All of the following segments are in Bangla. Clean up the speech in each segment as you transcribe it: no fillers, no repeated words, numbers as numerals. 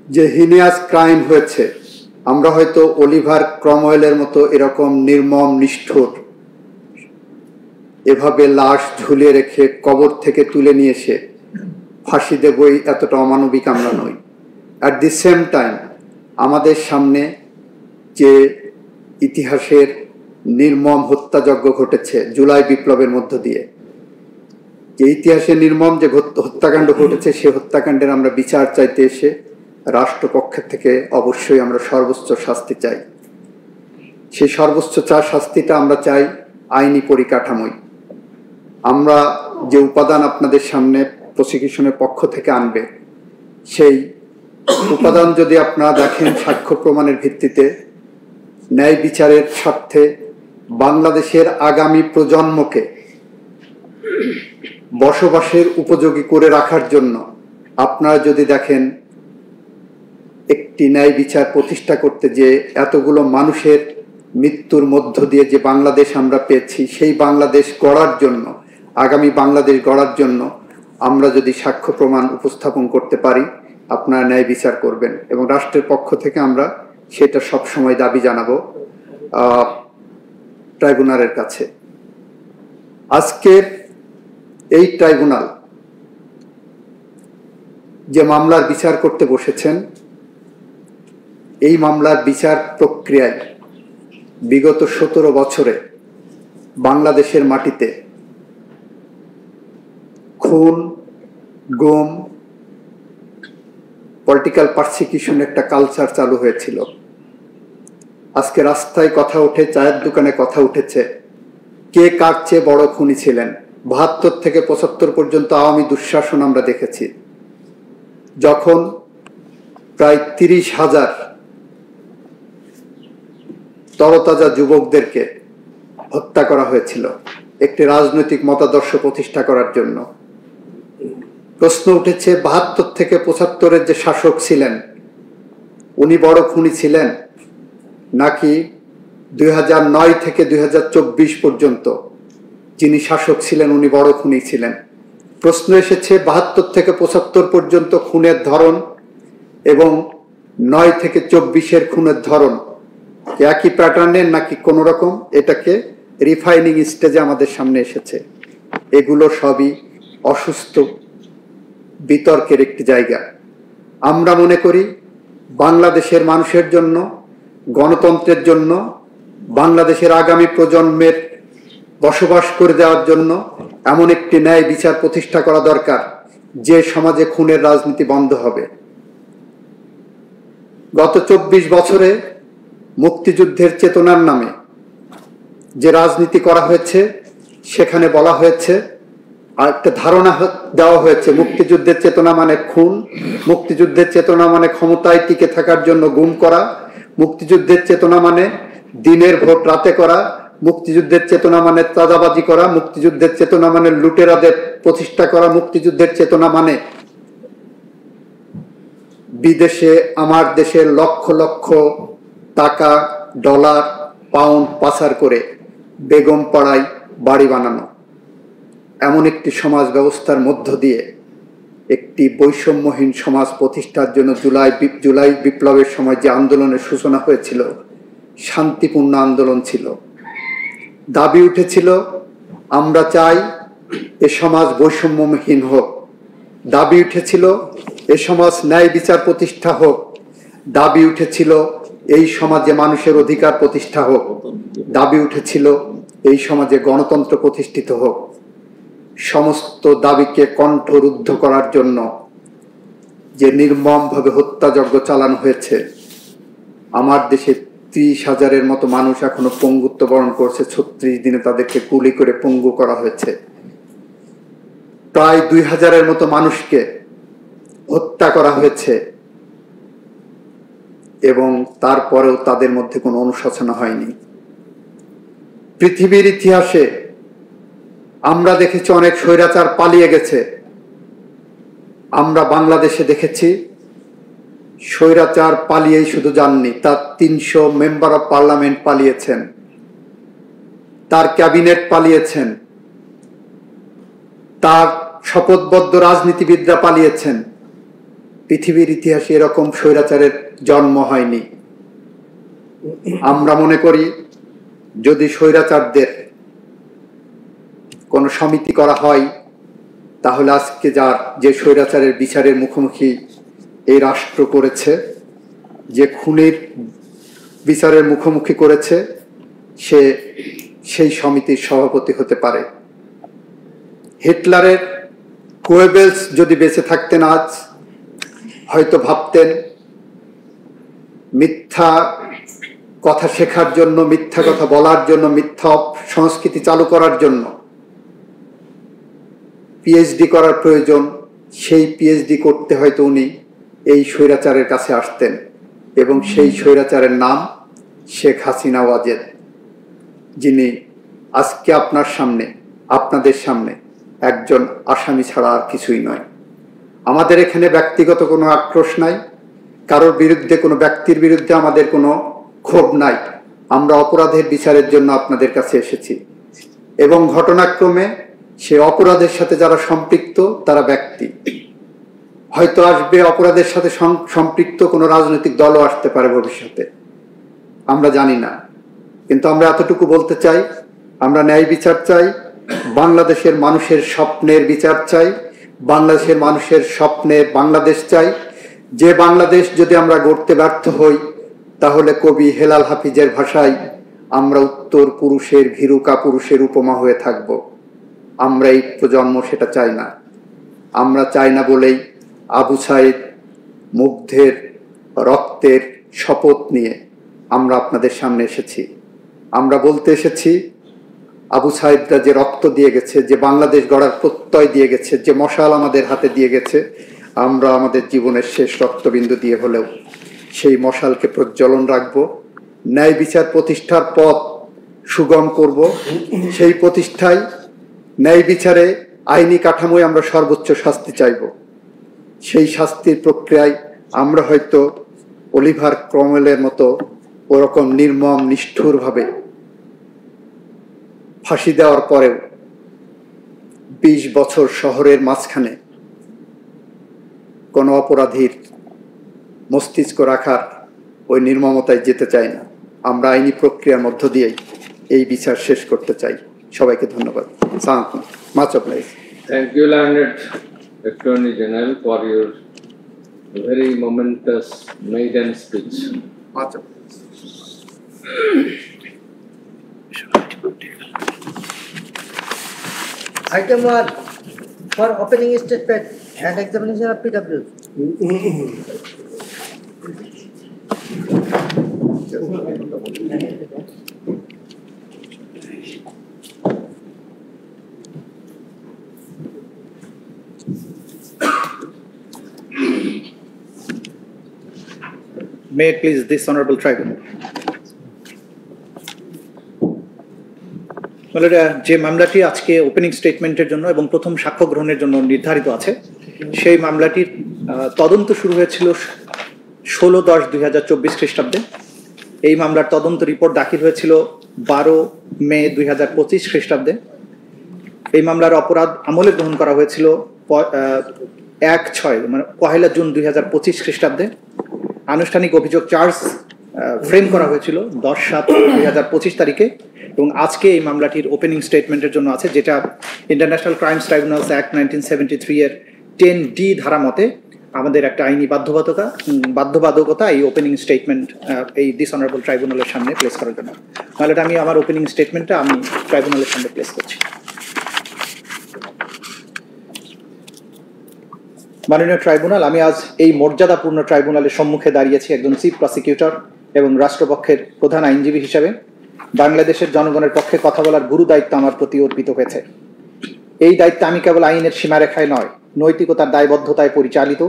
যে হিনিয়াস ক্রাইম হয়েছে, আমরা হয়তো অলিভার ক্রমওয়েলের মতো এরকম নির্মম নিষ্ঠুর এভাবে লাশ ঝুলিয়ে রেখে কবর থেকে তুলে নিয়ে এসে ফাঁসি দেবই এতটা অমানবিক আমরা নই। অ্যাট দি সেম টাইম আমাদের সামনে যে ইতিহাসের নির্মম হত্যাযজ্ঞ ঘটেছে জুলাই বিপ্লবের মধ্য দিয়ে, যে ইতিহাসে নির্মম যে হত্যাকাণ্ড ঘটেছে, সে হত্যাকাণ্ডের আমরা বিচার চাইতে এসে রাষ্ট্রপক্ষের থেকে অবশ্যই আমরা সর্বোচ্চ শাস্তি চাই। সেই সর্বোচ্চ শাস্তিটা আমরা চাই আইনি পরিকাঠামোয়। আমরা যে উপাদান আপনাদের সামনে প্রসিকিউশনের পক্ষ থেকে আনবে, সেই উপাদান যদি আপনারা দেখেন সাক্ষ্য প্রমাণের ভিত্তিতে ন্যায় বিচারের স্বার্থে বাংলাদেশের আগামী প্রজন্মকে বসবাসের উপযোগী করে রাখার জন্য আপনারা যদি দেখেন একটি ন্যায় বিচার প্রতিষ্ঠা করতে যে এতগুলো মানুষের মৃত্যুর মধ্য দিয়ে যে বাংলাদেশ আমরা পেয়েছি, সেই বাংলাদেশ গড়ার জন্য, আগামী বাংলাদেশ গড়ার জন্য আমরা যদি সাক্ষ্য প্রমাণ উপস্থাপন করতে পারি, আপনারা ন্যায় বিচার করবেন এবং রাষ্ট্রের পক্ষ থেকে আমরা সেটা সবসময় দাবি জানাবো ট্রাইব্যুনালের কাছে। আজকের এই ট্রাইব্যুনাল যে মামলার বিচার করতে বসেছেন, এই মামলার বিচার প্রক্রিয়ায় বিগত 17 বছরে বাংলাদেশের মাটিতে খুন, গুম, পলিটিক্যাল পারসিকিউশন একটা কালচার চালু হয়েছিল। আজকে রাস্তায় কথা উঠে, চায়ের দোকানে কথা উঠেছে কে কার চেয়ে বড় খুনি ছিলেন। 72 থেকে 75 পর্যন্ত আওয়ামী দুঃশাসন আমরা দেখেছি, যখন প্রায় 30,000 তরতাজা যুবকদেরকে হত্যা করা হয়েছিল একটি রাজনৈতিক মতাদর্শ প্রতিষ্ঠা করার জন্য। প্রশ্ন উঠেছে 72 থেকে 75-এর যে শাসক ছিলেন উনি বড় খুনি ছিলেন, নাকি 2009 থেকে 2024 পর্যন্ত যিনি শাসক ছিলেন উনি বড় খুনি ছিলেন। প্রশ্ন এসেছে 72 থেকে 75 পর্যন্ত খুনের ধরন এবং 9 থেকে 24-এর খুনের ধরন একই প্যাটার্নের নাকি কোনো রকম, এটাকে রিফাইনিং স্টেজে আমাদের সামনে এসেছে। এগুলো সবই অসুস্থ বিতর্কের একটি জায়গা। আমরা মনে করি বাংলাদেশের মানুষের জন্য, গণতন্ত্রের জন্য, বাংলাদেশের আগামী প্রজন্মের বসবাস করে দেওয়ার জন্য এমন একটি ন্যায় বিচার প্রতিষ্ঠা করা দরকার যে সমাজে খুনের রাজনীতি বন্ধ হবে। গত 24 বছরে মুক্তিযুদ্ধের চেতনার নামে যে রাজনীতি করা হয়েছে, সেখানে বলা হয়েছে আর একটা ধারণা দেওয়া হয়েছে মুক্তিযুদ্ধের চেতনা মানে খুন, মুক্তিযুদ্ধের চেতনা মানে ক্ষমতায় টিকে থাকার জন্য গুম করা, মুক্তিযুদ্ধের চেতনা মানে দিনের ভোট রাতে করা, মুক্তিযুদ্ধের চেতনা মানে চাঁদাবাজি করা, মুক্তিযুদ্ধের চেতনা মানে লুটেরাদের প্রতিষ্ঠা করা, মুক্তিযুদ্ধের চেতনা মানে বিদেশে আমার দেশের লক্ষ লক্ষ টাকা, ডলার, পাউন্ড পাচার করে বেগম পাড়ায় বাড়ি বানানো। এমন একটি সমাজ ব্যবস্থার মধ্য দিয়ে একটি বৈষম্যহীন সমাজ প্রতিষ্ঠার জন্য জুলাই বিপ্লবের সময় যে আন্দোলনের সূচনা হয়েছিল, শান্তিপূর্ণ আন্দোলন ছিল। দাবি উঠেছিল আমরা চাই এ সমাজ বৈষম্যহীন হোক, দাবি উঠেছিল এ সমাজ ন্যায় বিচার প্রতিষ্ঠা হোক, দাবি উঠেছিল এই সমাজে মানুষের অধিকার প্রতিষ্ঠা হোক, দাবি উঠেছিল এই সমাজে গণতন্ত্র প্রতিষ্ঠিত হোক। সমস্ত দাবিকে কণ্ঠরুদ্ধ করার জন্য যে নির্মমভাবে হত্যাযজ্ঞ চালানো হয়েছে, আমার দেশে 30,000-এর মতো মানুষ এখনো পঙ্গুত্ব বরণ করছে। 36 দিনে তাদেরকে গুলি করে পঙ্গু করা হয়েছে। প্রায় 2,000-এর মতো মানুষকে হত্যা করা হয়েছে এবং তারপরেও তাদের মধ্যে কোনো অনুশোচনা হয়নি। পৃথিবীর ইতিহাসে আমরা দেখেছি অনেক স্বৈরাচার পালিয়ে গেছে। আমরা বাংলাদেশে দেখেছি স্বৈরাচার পালিয়েই শুধু যাননি, তার 300 মেম্বার অফ পার্লামেন্ট পালিয়েছেন, তার ক্যাবিনেট পালিয়েছেন, তার শপথবদ্ধ রাজনীতিবিদরা পালিয়েছেন, পৃথিবীর ইতিহাসে এরকম স্বৈরাচারের জন্ম হয়নি। আমরা মনে করি যদি স্বৈরাচারদের কোনো সমিতি করা হয় তাহলে আজকে যে স্বৈরাচারের বিচারের মুখোমুখি এই রাষ্ট্র করেছে, যে খুনের বিচারের মুখোমুখি করেছে, সে সেই সমিতির সভাপতি হতে পারে। হিটলারের গোয়েবেলস যদি বেঁচে থাকতেন আজ, হয়তো ভাবতেন মিথ্যা কথা শেখার জন্য, মিথ্যা কথা বলার জন্য, মিথ্যা সংস্কৃতি চালু করার জন্য পিএইচডি করার প্রয়োজন। সেই পিএইচডি করতে হয়তো উনি এই স্বৈরাচারের কাছে আসতেন, এবং সেই স্বৈরাচারের নাম শেখ হাসিনা ওয়াজেদ, যিনি আজকে আপনাদের সামনে একজন আসামি ছাড়া আর কিছুই নয়। আমাদের এখানে ব্যক্তিগত কোনো আক্রোশ নাই, কারোর বিরুদ্ধে, কোনো ব্যক্তির বিরুদ্ধে আমাদের কোনো ক্ষোভ নাই। আমরা অপরাধের বিচারের জন্য আপনাদের কাছে এসেছি, এবং ঘটনাক্রমে সে অপরাধের সাথে যারা সম্পৃক্ত তারা ব্যক্তি, হয়তো আসবে অপরাধের সাথে সম্পৃক্ত কোনো রাজনৈতিক দলও আসতে পারে ভবিষ্যতে, আমরা জানি না। কিন্তু আমরা এতটুকু বলতে চাই, আমরা ন্যায় বিচার চাই, বাংলাদেশের মানুষের স্বপ্নের বিচার চাই, বাংলাদেশের মানুষের স্বপ্নের বাংলাদেশ চাই। যে বাংলাদেশ যদি আমরা গড়তে ব্যর্থ হই, তাহলে কবি হেলাল হাফিজের ভাষায় আমরা উত্তর পুরুষের ভীরু কাপুরুষের উপমা হয়ে থাকব। আমরা এই প্রজন্ম সেটা চাই না। আমরা চাই না বলেই আবু সাইদ মুগ্ধের রক্তের শপথ নিয়ে আমরা আপনাদের সামনে এসেছি। আমরা বলতে এসেছি, আবু সাইদরা যে রক্ত দিয়ে গেছে, যে বাংলাদেশ গড়ার প্রত্যয় দিয়ে গেছে, যে মশাল আমাদের হাতে দিয়ে গেছে, আমরা আমাদের জীবনের শেষ রক্তবিন্দু দিয়ে হলেও সেই মশালকে প্রজ্বলন রাখব। ন্যায় বিচার প্রতিষ্ঠার পথ সুগম করব। সেই প্রতিষ্ঠায়, ন্যায় বিচারে, আইনি কাঠামোয় আমরা সর্বোচ্চ শাস্তি চাইব। সেই শাস্তির প্রক্রিয়ায় আমরা হয়তো অলিভার ক্রমওয়েলের মতো ওরকম নির্মম নিষ্ঠুরভাবে ফাঁসি দেওয়ার পরেও 20 বছর শহরের মাঝখানে কোনো অপরাধীর মস্তিষ্ক রাখার ওই নির্মমতায় যেতে চাই না। আমরা আইনি প্রক্রিয়ার মধ্য দিয়েই এই বিচার শেষ করতে চাই। সবাইকে ধন্যবাদ। Much obliged. Thank you, Learned Attorney General, for your very momentous maiden speech. Much obliged. Item 1 for opening statement and examination of PW. May it please this honorable tribunal. যে মামলাটি আজকে ওপেনিং স্টেটমেন্টের জন্য এবং প্রথম সাক্ষ্য গ্রহণের জন্য নির্ধারিত আছে, সেই মামলাটির তদন্ত শুরু হয়েছিল 16/10/2024 খ্রিস্টাব্দে। এই মামলার তদন্ত রিপোর্ট দাখিল হয়েছিল 12 মে 2025 খ্রিস্টাব্দে। এই মামলার অপরাধ আমলে গ্রহণ করা হয়েছিল 1/6 মানে 1 জুন 2025 খ্রিস্টাব্দে। আনুষ্ঠানিক অভিযোগ চার্জ ফ্রেম করা হয়েছিল 10/7/2025 তারিখে, এবং আজকে এই মামলাটির ওপেনিং স্টেটমেন্টের জন্য আছে, যেটা ইন্টারন্যাশনাল ক্রাইমস ট্রাইব্যুনালস অ্যাক্ট 1973 এর 10D ধারা মতে আমাদের একটা আইনি বাধ্যবাধকতা এই ওপেনিং স্টেটমেন্ট এই দিস অনারেবল ট্রাইব্যুনালের সামনে প্লেস করার জন্য। তাহলে আমি আমার ওপেনিং স্টেটমেন্টটা আমি ট্রাইব্যুনালের সামনে প্লেস করছি। মাননীয় ট্রাইব্যুনাল, আমি আজ এই মর্যাদাপূর্ণ ট্রাইব্যুনালের সম্মুখে দাঁড়িয়েছি একজন চিফ প্রসিকিউটর এবং রাষ্ট্রপক্ষের প্রধান আইনজীবী হিসেবে। বাংলাদেশের জনগণের পক্ষে কথা বলার গুরু দায়িত্ব আমার প্রতি অর্পিত হয়েছে। এই দায়িত্ব আমি কেবল আইনের সীমারেখায় নয়, নৈতিকতার দায়বদ্ধতায় পরিচালিত,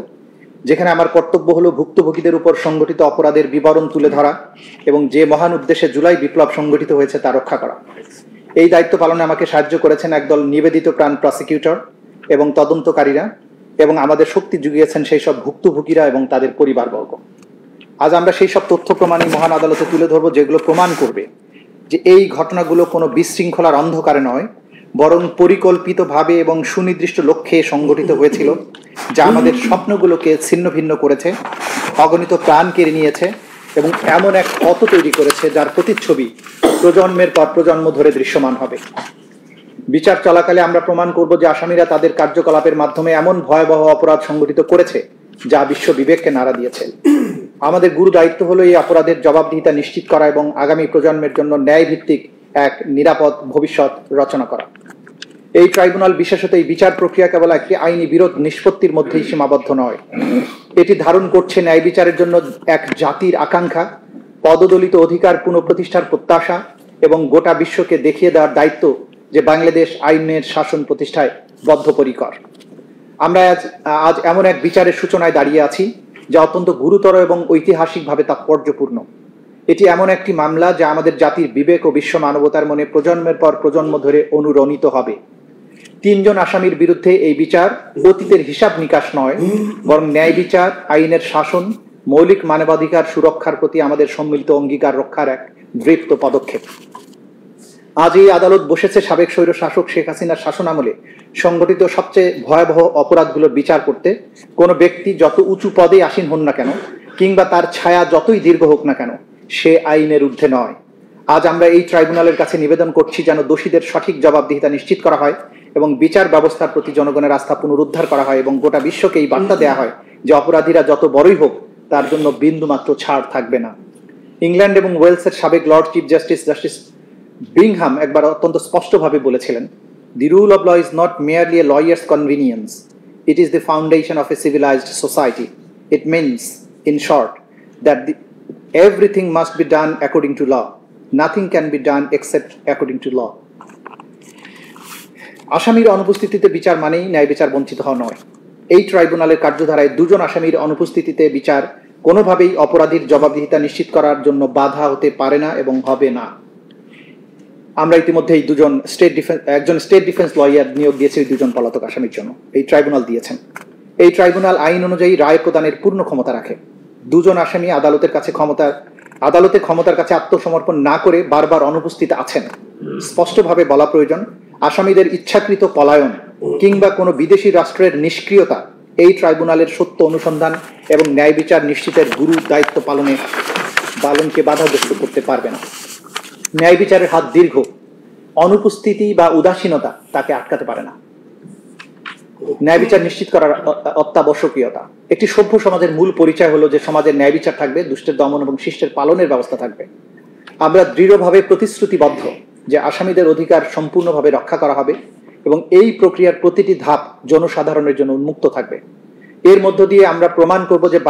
যেখানে আমার কর্তব্য হলো ভুক্তভোগীদের উপর সংগঠিত অপরাধের বিবরণ তুলে ধরা এবং যে মহান উদ্দেশ্যে জুলাই বিপ্লব সংগঠিত হয়েছে তা রক্ষা করা। এই দায়িত্ব পালনে আমাকে সাহায্য করেছেন একদল নিবেদিত প্রাণ প্রসিকিউটর এবং তদন্তকারীরা, এবং আমাদের শক্তি জুগিয়েছেন সেই সব ভুক্তভোগীরা এবং তাদের পরিবারবর্গ। আজ আমরা সেই সব তথ্য প্রমাণই মহান আদালতে তুলে ধরবো, যেগুলো প্রমাণ করবে যে এই ঘটনাগুলো কোনো বিশৃঙ্খলার অন্ধকারে নয়, বরং পরিকল্পিতভাবে এবং সুনির্দিষ্ট লক্ষ্যে সংগঠিত হয়েছিল, যা আমাদের স্বপ্নগুলোকে ছিন্ন ভিন্ন করেছে, অগণিত প্রাণ কেড়ে নিয়েছে এবং এমন এক পথ তৈরি করেছে যার প্রতিচ্ছবি প্রজন্মের পর প্রজন্ম ধরে দৃশ্যমান হবে। বিচার চলাকালে আমরা প্রমাণ করব যে আসামিরা তাদের কার্যকলাপের মাধ্যমে এমন ভয়াবহ অপরাধ সংগঠিত করেছে যা বিশ্ব বিবেককে নাড়া দিয়েছে। আমাদের গুরু দায়িত্ব হলো এই অপরাধের জবাবদিহিতা নিশ্চিত করা এবং আগামী প্রজন্মের জন্য ন্যায় ভিত্তিক এক নিরাপদ ভবিষ্যৎ রচনা করা। এই ট্রাইব্যুনাল বিশেষত এই বিচার প্রক্রিয়া কেবল একটি আইনি বিরোধ নিষ্পত্তির মধ্যেই সীমাবদ্ধ নয়, এটি ধারণ করছে ন্যায় বিচারের জন্য এক জাতির আকাঙ্ক্ষা, পদদলিত অধিকার পুনঃপ্রতিষ্ঠার প্রত্যাশা এবং গোটা বিশ্বকে দেখিয়ে দেওয়ার দায়িত্ব যে বাংলাদেশ আইনের শাসন প্রতিষ্ঠায় বদ্ধপরিকর। আমরা আজ এমন এক বিচারের সূচনায় দাঁড়িয়ে আছি যা অত্যন্ত গুরুতর এবং ঐতিহাসিকভাবে তাৎপর্যপূর্ণ। এটি এমন একটি মামলা যা আমাদের জাতির বিবেক ও বিশ্ব মানবতার মনে প্রজন্মের পর প্রজন্ম ধরে অনুরণিত হবে। 3 জন আসামির বিরুদ্ধে এই বিচার অতীতের হিসাব নিকাশ নয়, বরং ন্যায় বিচার, আইনের শাসন, মৌলিক মানবাধিকার সুরক্ষার প্রতি আমাদের সম্মিলিত অঙ্গীকার রক্ষার এক দৃপ্ত পদক্ষেপ। আজ এই আদালত বসেছে সাবেক স্বৈর শাসক শেখ হাসিনার শাসনামলে সংগঠিত সবচেয়ে ভয়াবহ অপরাধগুলোর বিচার করতে। কোনো ব্যক্তি যত উঁচু পদে আসীন হন না কেন কিংবা তার ছায়া যতই দীর্ঘ হোক না কেন, সে আইনের ঊর্ধ্বে নয়। আজ আমরা এই ট্রাইব্যুনালের কাছে নিবেদন করছি যেন দোষীদের সঠিক জবাবদিহিতা নিশ্চিত করা হয় এবং বিচার ব্যবস্থার প্রতি জনগণের আস্থা পুনরুদ্ধার করা হয় এবং গোটা বিশ্বকে এই বার্তা দেওয়া হয় যে অপরাধীরা যত বড়ই হোক তার জন্য বিন্দুমাত্র ছাড় থাকবে না। ইংল্যান্ড এবং ওয়েলসের সাবেক লর্ড চিফ জাস্টিস বিংহাম একবার অত্যন্ত স্পষ্টভাবে বলেছিলেন, "The rule of law is not merely a lawyer's convenience. It is the foundation of a civilized society. It means, in short, that everything must be done according to law. Nothing can be done except according to law." আসামির অনুপস্থিতিতে বিচার মানেই ন্যায় বিচার বঞ্চিত হওয়া নয়। এই ট্রাইব্যুনালের কার্যধারায় 2 জন আসামির অনুপস্থিতিতে বিচার কোনোভাবেই অপরাধীর জবাবদিহিতা নিশ্চিত করার জন্য বাধা হতে পারে না এবং হবে না। আমরা ইতিমধ্যেই একজন স্টেট ডিফেন্স লয়ার নিয়োগ দিয়েছি 2 জন পলাতক আসামির জন্য। এই ট্রাইব্যুনাল দিয়েছেন। এই ট্রাইব্যুনাল আইন অনুযায়ী রায় প্রদানের পূর্ণ ক্ষমতা রাখে। 2 জন আসামি আদালতের ক্ষমতার কাছে আত্মসমর্পণ না করে বারবার অনুপস্থিত আছেন। স্পষ্টভাবে বলা প্রয়োজন, আসামিদের ইচ্ছাকৃত পলায়ন কিংবা কোনো বিদেশি রাষ্ট্রের নিষ্ক্রিয়তা এই ট্রাইব্যুনালের সত্য অনুসন্ধান এবং ন্যায় বিচার নিশ্চিতের গুরু দায়িত্ব পালনকে বাধাগ্রস্ত করতে পারবে না। ন্যায় বিচারের হাত দীর্ঘ, অনুপস্থিতি বা উদাসীনতা তাকে আটকাতে পারে না। ন্যায় বিচার নিশ্চিত করার অত্যাবশ্যকীয়তা। একটি সভ্য সমাজের মূল পরিচয় হলো যে সমাজের ন্যায় বিচার থাকবে, দুষ্টের দমন এবং শিষ্টের পালনের ব্যবস্থা থাকবে। আমরা দৃঢ়ভাবে প্রতিশ্রুতিবদ্ধ যে আসামিদের অধিকার সম্পূর্ণভাবে রক্ষা করা হবে এবং এই প্রক্রিয়ার প্রতিটি ধাপ জনসাধারণের জন্য উন্মুক্ত থাকবে। এর মধ্য দিয়ে আমরা প্রমাণ করব যে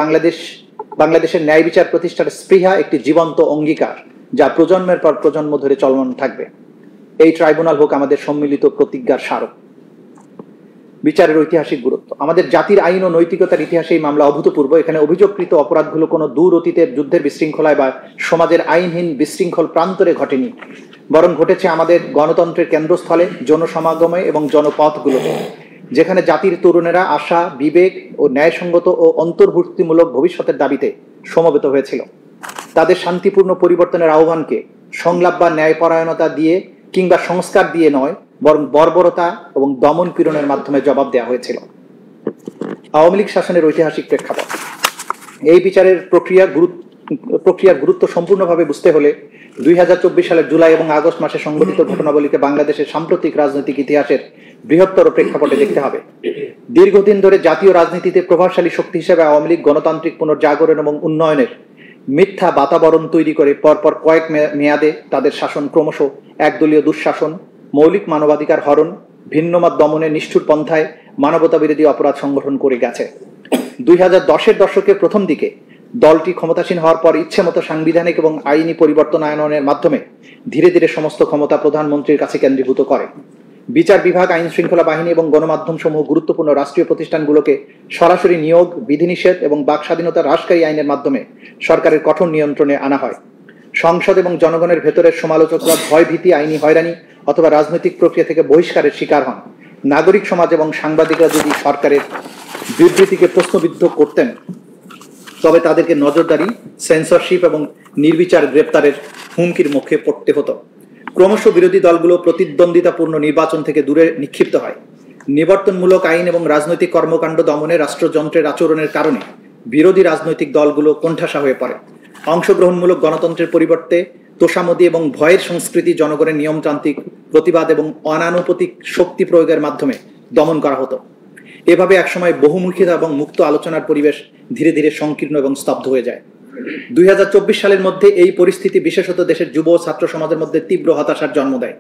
বাংলাদেশের ন্যায় বিচার প্রতিষ্ঠার স্পৃহা একটি জীবন্ত অঙ্গীকার যা প্রজন্মের পর প্রজন্ম ধরে চলমান থাকবে। এই ট্রাইব্যুনাল হোক আমাদের সম্মিলিত প্রতিজ্ঞার স্মারক। বিচারের ঐতিহাসিক গুরুত্ব। আমাদের জাতির আইন ও নৈতিকতার ইতিহাসে এই মামলা অভূতপূর্ব। এখানে অভিযোগকৃত অপরাধগুলো কোনো দূর অতীতের যুদ্ধের বিশৃঙ্খলায় বা সমাজের আইনহীন বিশৃঙ্খল প্রান্তরে ঘটেনি, বরং ঘটেছে আমাদের গণতন্ত্রের কেন্দ্রস্থলে, জনসমাগমে এবং জনপথগুলোতে, যেখানে জাতির তরুণেরা আশা, বিবেক ও ন্যায়সঙ্গত ও অন্তর্ভুক্তিমূলক ভবিষ্যতের দাবিতে সমবেত হয়েছিল। তাদের শান্তিপূর্ণ পরিবর্তনের আহ্বানকে সংলাপ বা ন্যায়পরায়ণতা দিয়ে কিংবা সংস্কার দিয়ে নয়, বরং বর্বরতা এবং দমন পীড়নের মাধ্যমে জবাব দেওয়া হয়েছিল। আওয়ামী লীগ শাসনের ঐতিহাসিক প্রেক্ষাপট। এই বিচারের প্রক্রিয়ার গুরুত্ব সম্পূর্ণভাবে বুঝতে হলে 2024 সালের জুলাই এবং আগস্ট মাসে সংঘটিত ঘটনাবলীকে বাংলাদেশের সাম্প্রতিক রাজনৈতিক ইতিহাসের বৃহত্তর প্রেক্ষাপটে দেখতে হবে। দীর্ঘদিন ধরে জাতীয় রাজনীতিতে প্রভাবশালী শক্তি হিসেবে আওয়ামী লীগ গণতান্ত্রিক পুনর্জাগরণ এবং উন্নয়নের মিথ্যা বাতাবরণ তৈরি করে পরপর কয়েক মেয়াদে তাদের শাসন ক্রমশ একদলীয় দুঃশাসন, মৌলিক মানবাধিকার হরণ, ভিন্নমত দমনে নিষ্ঠুর পন্থায় মানবতা বিরোধী অপরাধ সংগঠন করে গেছে। 2010-এর দশকের প্রথম দিকে দলটি ক্ষমতাসীন হওয়ার পর ইচ্ছে মতো সাংবিধানিক এবং আইনি পরিবর্তন আনয়নের মাধ্যমে ধীরে ধীরে সমস্ত ক্ষমতা প্রধানমন্ত্রীর কাছে কেন্দ্রীভূত করে। বিচার বিভাগ, আইন শৃঙ্খলা বাহিনী এবং গণমাধ্যম সমূহ গুরুত্বপূর্ণ রাষ্ট্রীয় প্রতিষ্ঠানগুলোকে সরাসরি নিয়োগ, বিধিনিষেধ এবং বাক স্বাধীনতা হ্রাসকারী আইনের মাধ্যমে সরকারের কঠোর নিয়ন্ত্রণে আনা হয়। সংসদ এবং জনগণের ভেতরের সমালোচকরা ভয়ভীতি, আইনি হয়রানি অথবা রাজনৈতিক প্রক্রিয়া থেকে বহিষ্কারের শিকার হন। নাগরিক সমাজ এবং সাংবাদিকরা যদি সরকারের বিবৃতিকে প্রশ্নবিদ্ধ করতেন তবে তাদেরকে নজরদারি, সেন্সরশিপ এবং নির্বিচার গ্রেপ্তারের হুমকির মুখে পড়তে হতো। ক্রমশ বিরোধী দলগুলো প্রতিদ্বন্দ্বিতাপূর্ণ নির্বাচন থেকে দূরে নিক্ষিপ্ত হয়। নিবর্তনমূলক আইন এবং রাজনৈতিক কর্মকাণ্ড দমনে রাষ্ট্রযন্ত্রের আচরণের কারণে বিরোধী রাজনৈতিক দলগুলো কোণঠাসা হয়ে পড়ে। অংশগ্রহণমূলক গণতন্ত্রের পরিবর্তে তোষামোদী এবং ভয়ের সংস্কৃতি জনগণের নিয়মতান্ত্রিক প্রতিবাদ এবং অনানুপাতিক শক্তি প্রয়োগের মাধ্যমে দমন করা হতো। এভাবে একসময় বহুমুখিতা এবং মুক্ত আলোচনার পরিবেশ ধীরে ধীরে সংকীর্ণ এবং স্তব্ধ হয়ে যায়। 2024 সালের মধ্যে এই পরিস্থিতি বিশেষত দেশের যুব ও ছাত্র সমাজের মধ্যে তীব্র হতাশার জন্ম দেয়,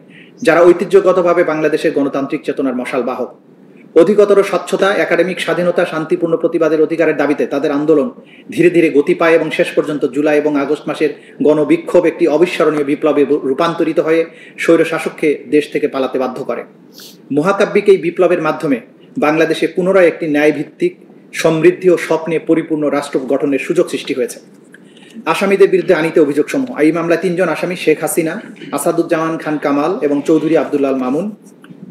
যারা ঐতিহ্যগতভাবে বাংলাদেশের গণতান্ত্রিক চেতনার মশাল বাহক। অধিকতর স্বচ্ছতা, একাডেমিক স্বাধীনতা, শান্তিপূর্ণ প্রতিবাদের অধিকারের দাবিতে তাদের আন্দোলন ধীরে ধীরে গতি পায় এবং শেষ পর্যন্ত জুলাই এবং আগস্ট মাসের গণবিক্ষোভ একটি অবিস্মরণীয় বিপ্লবে রূপান্তরিত হয়ে স্বৈরশাসককে দেশ থেকে পালাতে বাধ্য করে। মহাকাব্যিক এই বিপ্লবের মাধ্যমে বাংলাদেশে পুনরায় একটি ন্যায়ভিত্তিক, সমৃদ্ধি ও স্বপ্নে পরিপূর্ণ রাষ্ট্র গঠনের সুযোগ সৃষ্টি হয়েছে। আসামিদের বিরুদ্ধে আনিত অভিযোগসমূহ: এই মামলায় 3 জন আসামি শেখ হাসিনা, আসাদুজ্জামান খান কামাল এবং চৌধুরী আব্দুল্লাহ মামুন।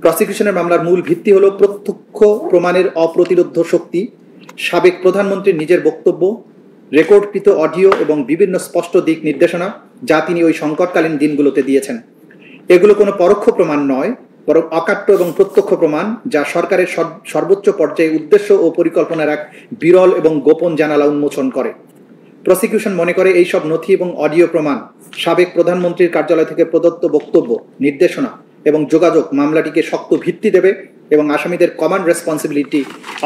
প্রসিকিউশনের মামলার মূল ভিত্তি হল প্রত্যক্ষ প্রমাণের অপ্রতিরোধ্য শক্তি, সাবেক প্রধানমন্ত্রীর নিজের বক্তব্য, রেকর্ডকৃত অডিও এবং বিভিন্ন স্পষ্ট দিক নির্দেশনা যা তিনি ওই সংকটকালীন দিনগুলোতে দিয়েছেন। এগুলো কোনো পরোক্ষ প্রমাণ নয়, বরং অকাট্য এবং প্রত্যক্ষ প্রমাণ যা সরকারের সর্বোচ্চ পর্যায়ে উদ্দেশ্য ও পরিকল্পনার এক বিরল এবং গোপন জানালা উন্মোচন করে। প্রসিকিউশন মনে করে এইসব নথি এবং অডিও প্রমাণ, সাবেক প্রধানমন্ত্রীর কার্যালয় থেকে প্রদত্ত বক্তব্য, নির্দেশনা এবং যোগাযোগ মামলাটিকে শক্ত ভিত্তি দেবে এবং আসামিদের কমন রেসপন্সিবিলিটি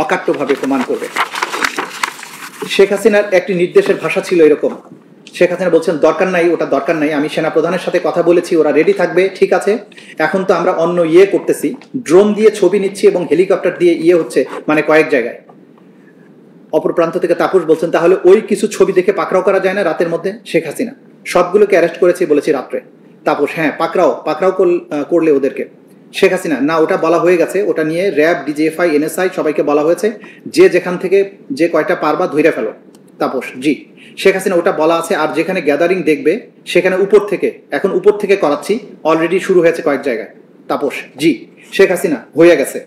অকাট্যভাবে প্রমাণ করবে। শেখ হাসিনার একটি নির্দেশের ভাষা ছিল এরকম: শেখ হাসিনা বলছেন, দরকার নাই, ওটা দরকার নাই, আমি সেনা প্রধানের সাথে কথা বলেছি, ওরা রেডি থাকবে, ঠিক আছে। এখন তো আমরা অন্য করতেছি, ড্রোন দিয়ে ছবি নিচ্ছি এবং হেলিকপ্টার দিয়ে হচ্ছে, মানে কয়েক জায়গায়। অপর প্রান্ত থেকে তাপস বলছেন, তাহলে ওই কিছু ছবি দেখে পাকড়াও করা যায় না রাতের মধ্যে? শেখ হাসিনা, সবগুলোকে অ্যারেস্ট করেছি বলেছি রাত্রে। তাপস, হ্যাঁ, পাকড়াও করলে ওদেরকে? শেখ হাসিনা, না, ওটা বলা হয়ে গেছে, ওটা নিয়ে র্যাব, ডিজিএফআই, এনএসআই সবাইকে বলা হয়েছে, যে যেখান থেকে যে কয়টা পারবা ধইরা ফেলো। তাপস, জি। শেখ হাসিনা, ওটা বলা আছে, আর যেখানে গ্যাদারিং দেখবে সেখানে এখন উপর থেকে করাচ্ছি, অলরেডি শুরু হয়েছে কয়েক জায়গায়। তাপস, জি। শেখ হাসিনা, হয়ে গেছে।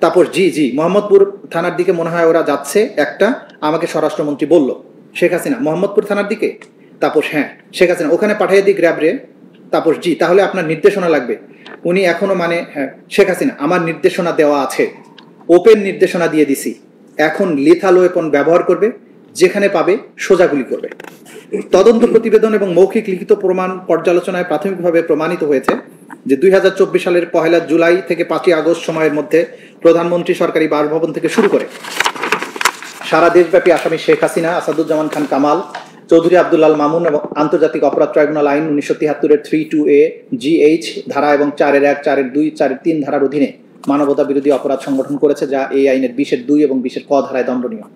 তাপস, জি জি, মোহাম্মদপুর থানার দিকে মনে হয় ওরা যাচ্ছে, একটা আমাকে স্বরাষ্ট্রমন্ত্রী বলল। শেখ হাসিনা, মোহাম্মদপুর থানার দিকে? তাপস, হ্যাঁ। শেখ হাসিনা, ওখানে পাঠিয়ে দিই গ্র্যাব রে। তাপস, জি, তাহলে আপনার নির্দেশনা লাগবে। উনি এখনো হ্যাঁ। শেখ হাসিনা, আমার নির্দেশনা দেওয়া আছে, ওপেন নির্দেশনা দিয়ে দিছি, এখন লিথাল ওয়েপন ব্যবহার করবে, যেখানে পাবে সোজা গুলি করবে। তদন্ত প্রতিবেদন এবং মৌখিক লিখিত প্রমাণ পর্যালোচনায় প্রাথমিকভাবে প্রমাণিত হয়েছে যে 2024 সালের 1 জুলাই থেকে 5 আগস্ট সময়ের মধ্যে প্রধানমন্ত্রী সরকারি বাসভবন থেকে শুরু করে সারা দেশব্যাপী আসামি শেখ হাসিনা, আসাদুজ্জামান খান কামাল, চৌধুরী আব্দুল্লাহ মামুন এবং আন্তর্জাতিক অপরাধ ট্রাইব্যুনাল আইন 1973-এর 3(2)(a) GH ধারা এবং 4(1), 4(2), 4(3) ধারার অধীনে মানবতা বিরোধী অপরাধ সংগঠন করেছে, যা এই আইনের 20(2) এবং 20(ক) ধারায় দণ্ডনীয়।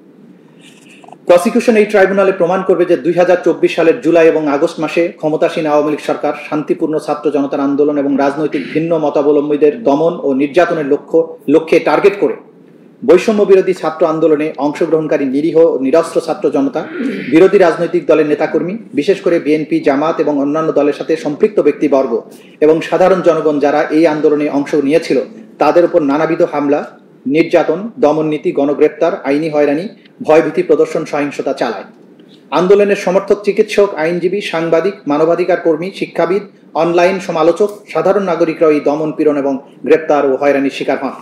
প্রসিকিউশন এই ট্রাইব্যুনালে প্রমাণ করবে যে 2024 সালের জুলাই এবং আগস্ট মাসে ক্ষমতাসীন আওয়ামী লীগ সরকার শান্তিপূর্ণ ছাত্র জনতার আন্দোলন এবং রাজনৈতিক ভিন্ন মতাবলম্বীদের দমন ও নির্যাতনের লক্ষ্যে টার্গেট করে বৈষম্য বিরোধী ছাত্র আন্দোলনে অংশগ্রহণকারী নিরীহ ও নিরস্ত্র ছাত্র জনতা, বিরোধী রাজনৈতিক দলের নেতাকর্মী, বিশেষ করে বিএনপি, জামাত এবং অন্যান্য দলের সাথে সম্পৃক্ত ব্যক্তিবর্গ এবং সাধারণ জনগণ যারা এই আন্দোলনে অংশ নিয়েছিল তাদের উপর নানাবিধ হামলা, নির্যাতন, দমননীতি, গণগ্রেপ্তার, আইনি হয়রানি, ভয়ভীতি প্রদর্শন, সহিংসতা চালায়। আন্দোলনের সমর্থক চিকিৎসক, আইনজীবী, সাংবাদিক, মানবাধিকার কর্মী, শিক্ষাবিদ, অনলাইন সমালোচক, সাধারণ নাগরিকরা এই দমন পীড়ন এবং গ্রেপ্তার ও হয়রানির শিকার হন।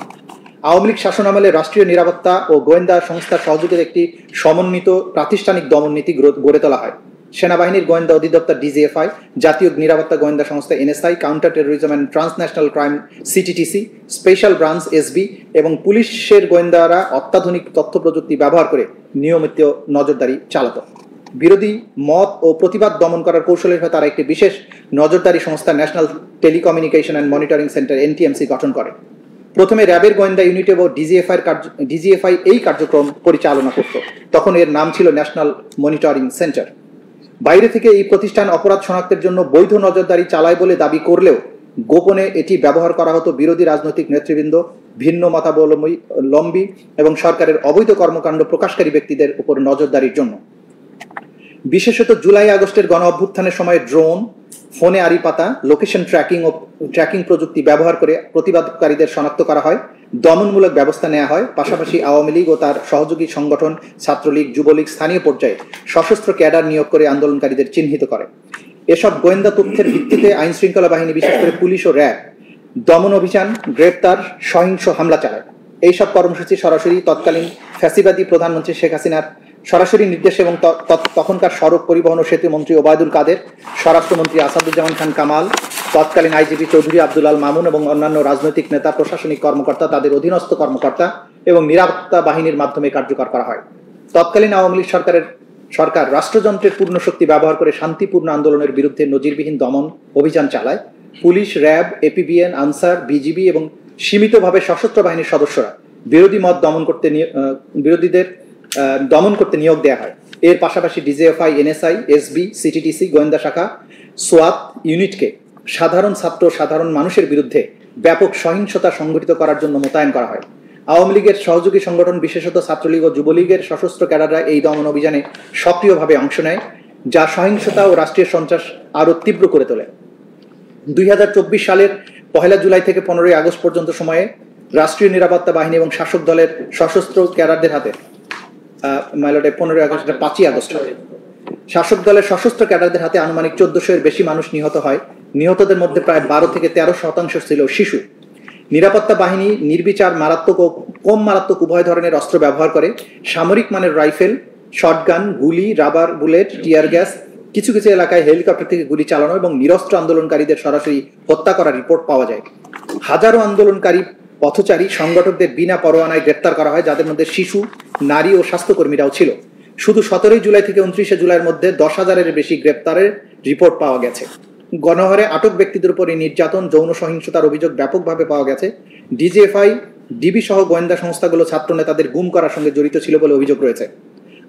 আওয়ামী লীগ শাসনামলে রাষ্ট্রীয় নিরাপত্তা ও গোয়েন্দা সংস্থার সহযোগিতায় একটি সমন্বিত প্রাতিষ্ঠানিক দমননীতি গড়ে তোলা হয়। সেনাবাহিনীর গোয়েন্দা অধিদপ্তর ডিজিএফআই, জাতীয় নিরাপত্তা গোয়েন্দা সংস্থা NSI, counter terrorism and transnational crime CTTC, special branch SB এবং পুলিশের গোয়েন্দারা অত্যাধুনিক তথ্য প্রযুক্তি ব্যবহার করে নিয়মিত নজরদারি চালাত। বিরোধী মত ও প্রতিবাদ দমন করার কৌশলের হয়ে তারা একটি বিশেষ নজরদারি সংস্থা national telecommunication and monitoring centre NTMC গঠন করে। প্রথমে র্যাবের গোয়েন্দা ইউনিট এবং ডিজিএফআই এই কার্যক্রম পরিচালনা করত, তখন এর নাম ছিল ন্যাশনাল মনিটরিং সেন্টার। বাইরে থেকে এই প্রতিষ্ঠান অপরাধ শনাক্তের জন্য বৈধ নজরদারি চালায় বলে দাবি করলেও গোপনে এটি ব্যবহার করা হতো বিরোধী রাজনৈতিক নেতৃবৃন্দ, ভিন্ন মতাবলম্বী এবং সরকারের অবৈধ কর্মকাণ্ড প্রকাশকারী ব্যক্তিদের উপর নজরদারির জন্য। বিশেষত জুলাই আগস্টের গণ অভ্যুত্থানের সময় ড্রোন, ফোনে আড়ি পাতা, লোকেশন ট্র্যাকিং প্রযুক্তি ব্যবহার করে প্রতিবাদকারীদের শনাক্ত করা হয়, দমনমূলক ব্যবস্থা নেওয়া হয়। পাশাপাশি আওয়ামী লীগ ও তার সহযোগী সংগঠন, ছাত্রলীগ, যুবলীগ স্থানীয় পর্যায়ে সশস্ত্র ক্যাডার নিয়োগ করে আন্দোলনকারীদের চিহ্নিত করে। এসব গোয়েন্দা তথ্যের ভিত্তিতে আইন শৃঙ্খলা বাহিনী, বিশেষ করে পুলিশ ও র্যাব দমন অভিযান, গ্রেপ্তার, সহিংস হামলা চালায়। এইসব কর্মসূচি সরাসরি তৎকালীন ফ্যাসিবাদী প্রধানমন্ত্রী শেখ হাসিনার সরাসরি নির্দেশ এবং তখনকার সড়ক পরিবহন ও সেতু মন্ত্রী ওবায়দুল কাদের, স্বরাষ্ট্রমন্ত্রী আসাদুজ্জামান খান কামাল, তৎকালীন আইজিপি চৌধুরী আব্দুল আল মামুন এবং অন্যান্য রাজনৈতিক নেতা, প্রশাসনিক কর্মকর্তা, তাদের অধীনস্থ কর্মকর্তা এবং নিরাপত্তা বাহিনীর মাধ্যমে কার্যকর করা হয়। তৎকালীন আওয়ামী লীগ সরকার রাষ্ট্রযন্ত্রের পূর্ণ শক্তি ব্যবহার করে শান্তিপূর্ণ আন্দোলনের বিরুদ্ধে নজিরবিহীন দমন অভিযান চালায়। Police, RAB, APBN, answer, BGB এবং সীমিতভাবে সশস্ত্র বাহিনীর সদস্যরা বিরোধীদের দমন করতে নিয়োগ দেওয়া হয়। এর পাশাপাশি ডিজিএফআই, এনএসআই, এসবি, সিটিটিসি, গোয়েন্দা শাখা, সোয়াত ইউনিটকে সাধারণ ছাত্র, সাধারণ মানুষের বিরুদ্ধে ব্যাপক সহিংসতা সংঘটিত করার জন্য মোতায়েন করা হয়। আওয়ামী লীগের সহযোগী সংগঠন, বিশেষত ছাত্রলীগ ও যুবলীগের সশস্ত্র ক্যাডাররা এই দমন অভিযানে সক্রিয়ভাবে অংশ নেয়, যা সহিংসতা ও রাষ্ট্রীয় সন্ত্রাস আরও তীব্র করে তোলে। 2024 সালের 1 জুলাই থেকে 15 আগস্ট পর্যন্ত সময়ে রাষ্ট্রীয় নিরাপত্তা বাহিনী এবং শাসক দলের সশস্ত্র ক্যাডারদের হাতে 15 আগস্ট 5 আগস্ট শাসক দলের সশস্ত্র ক্যাডারদের হাতে আনুমানিক 1400-এর বেশি মানুষ নিহত হয়। নিহতদের মধ্যে প্রায় 12 থেকে 13% ছিল শিশু। নিরাপত্তা বাহিনী নির্বিচার মারাত্মক ও কম মারাত্মক উভয় ধরনের অস্ত্র ব্যবহার করে। সামরিক মানের রাইফেল, শটগান, গুলি, রাবার বুলেট, টিয়ার গ্যাস, কিছু কিছু এলাকায় হেলিকপ্টার থেকে গুলি চালানো এবং নিরস্ত্র আন্দোলনকারীদের সরাসরি হত্যা করার রিপোর্ট পাওয়া যায়। হাজারো আন্দোলনকারী পথচারী সংগঠকদের বিনা পরোয়ানায় গ্রেপ্তার করা হয়, যাদের মধ্যে শিশু, নারী ও স্বাস্থ্যকর্মীরাও ছিল। শুধু 17 জুলাই থেকে 29 জুলাইয়ের মধ্যে 10,000-এর বেশি গ্রেপ্তারের রিপোর্ট পাওয়া গেছে। গণহারে আটক ব্যক্তিদের উপরে নির্যাতন, যৌন সহিংসতার অভিযোগ ব্যাপকভাবে পাওয়া গেছে। ডিজিএফআই, ডিবি সহ গোয়েন্দা সংস্থাগুলো ছাত্র নেতাদের গুম করার সঙ্গে জড়িত ছিল বলে অভিযোগ রয়েছে।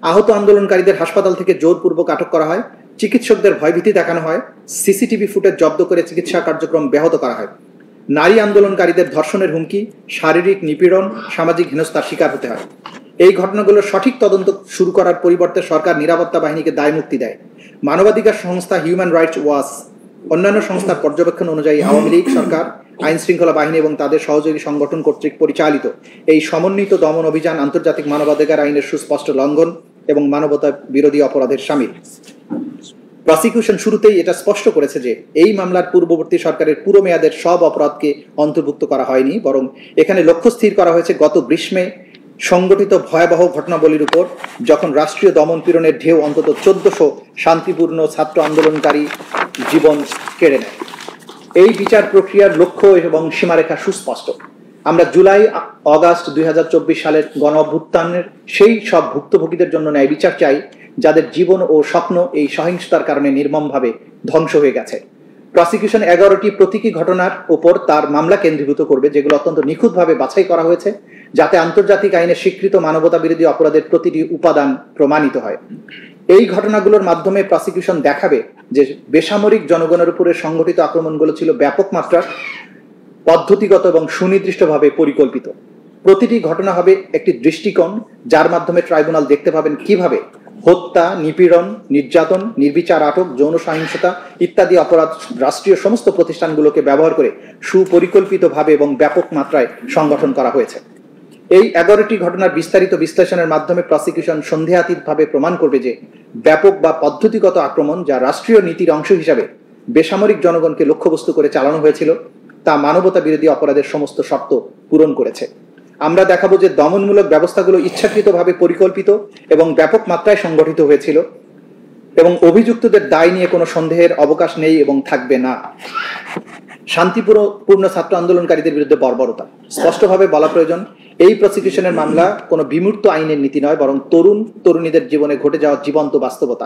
আহত আন্দোলনকারীদের হাসপাতাল থেকে জোরপূর্বক আটক করা হয়, চিকিৎসকদের ভয়ভীতি দেখানো হয়, সিসিটিভি ফুটেজ জব্দ করে চিকিৎসা কার্যক্রম ব্যাহত করা হয়। নারী আন্দোলনকারীদের ধর্ষণের হুমকি, শারীরিক নিপীড়ন, সামাজিক হেনস্থার শিকার হতে হয়। এই ঘটনাগুলোর সঠিক তদন্ত শুরু করার পরিবর্তে সরকার নিরাপত্তা বাহিনীকে দায় মুক্তি দেয়। মানবাধিকার সংস্থা হিউম্যান রাইটস ওয়াচ অন্যান্য সংস্থার পর্যবেক্ষণ অনুযায়ী আওয়ামী লীগ সরকার, আইন শৃঙ্খলা বাহিনী এবং তাদের সহযোগী সংগঠন কর্তৃক পরিচালিত এই সমন্বিত দমন অভিযান আন্তর্জাতিক মানবাধিকার আইনের সুস্পষ্ট লঙ্ঘন এবং মানবতা বিরোধী অপরাধের শামিল। প্রসিকিউশন শুরুতেই এটা স্পষ্ট করেছে যে এই মামলার পূর্ববর্তী সরকারের পুরো মেয়াদের সব অপরাধকে অন্তর্ভুক্ত করা হয়নি, বরং এখানে লক্ষ্য স্থির করা হয়েছে গত গ্রীষ্মে সংগঠিত ভয়াবহ ঘটনাবলীর উপর, যখন রাষ্ট্রীয় দমন পীড়নের ঢেউ অন্তত 1400 শান্তিপূর্ণ ছাত্র আন্দোলনকারী জীবন কেড়ে নেয়। এই বিচার প্রক্রিয়ার লক্ষ্য এবং সীমারেখা সুস্পষ্ট। আমরা জুলাই আগস্ট 2024 সালের গণ অভ্যুত্থানের সেই সব ভুক্তভোগীদের জন্য ন্যায় বিচার চাই, যাদের জীবন ও স্বপ্ন এই সহিংসতার কারণে নির্মমভাবে ধ্বংস হয়ে গেছে। প্রসিকিউশন 11টি প্রতীকী ঘটনার উপর তার মামলা কেন্দ্রীভূত করবে, যেগুলো অত্যন্ত নিখুঁতভাবে বাছাই করা হয়েছে, যাতে আন্তর্জাতিক আইনে স্বীকৃত মানবতা বিরোধী অপরাধের প্রতিটি উপাদান প্রমাণিত হয়। এই ঘটনাগুলোর মাধ্যমে প্রসিকিউশন দেখাবে যে বেসামরিক জনগণের উপরে সংঘটিত আক্রমণগুলো ছিল ব্যাপক মাত্রার, পদ্ধতিগত এবং সুনির্দিষ্টভাবে পরিকল্পিত। প্রতিটি ঘটনা হবে একটি দৃষ্টিকোণ, যার মাধ্যমে ট্রাইব্যুনাল দেখতে পাবেন কিভাবে হত্যা, নিপীড়ন, নির্যাতন, নির্বিচার আটক, যৌন সহিংসতা ইত্যাদি অপরাধ রাষ্ট্রীয় সমস্ত প্রতিষ্ঠানগুলোকে ব্যবহার করে সুপরিকল্পিতভাবে এবং ব্যাপক মাত্রায় সংগঠন করা হয়েছে। এই 11টি ঘটনার বিস্তারিত বিশ্লেষণের মাধ্যমে প্রসিকিউশন সন্দেহাতীতভাবে প্রমাণ করবে যে ব্যাপক বা পদ্ধতিগত আক্রমণ, যা রাষ্ট্রীয় নীতির অংশ হিসাবে বেসামরিক জনগণকে লক্ষ্যবস্তু করে চালানো হয়েছিল, তা মানবতা বিরোধী অপরাধের সমস্ত শর্ত পূরণ করেছে। আমরা দেখাবো যে দমনমূলক ব্যবস্থাগুলো ইচ্ছাকৃতভাবে পরিকল্পিত এবং ব্যাপক মাত্রায় সংগঠিত হয়েছিল এবং অভিযুক্তদের দায় নিয়ে কোনো সন্দেহের অবকাশ নেই এবং থাকবে না। শান্তিপূর্ণ ছাত্র আন্দোলনকারীদের বিরুদ্ধে বর্বরতা স্পষ্টভাবে বলা প্রয়োজন। এই প্রসিকিউশনের মামলা কোনো বিমূর্ত আইনের নীতি নয়, বরং তরুণীদের জীবনে ঘটে যাওয়া জীবন্ত বাস্তবতা।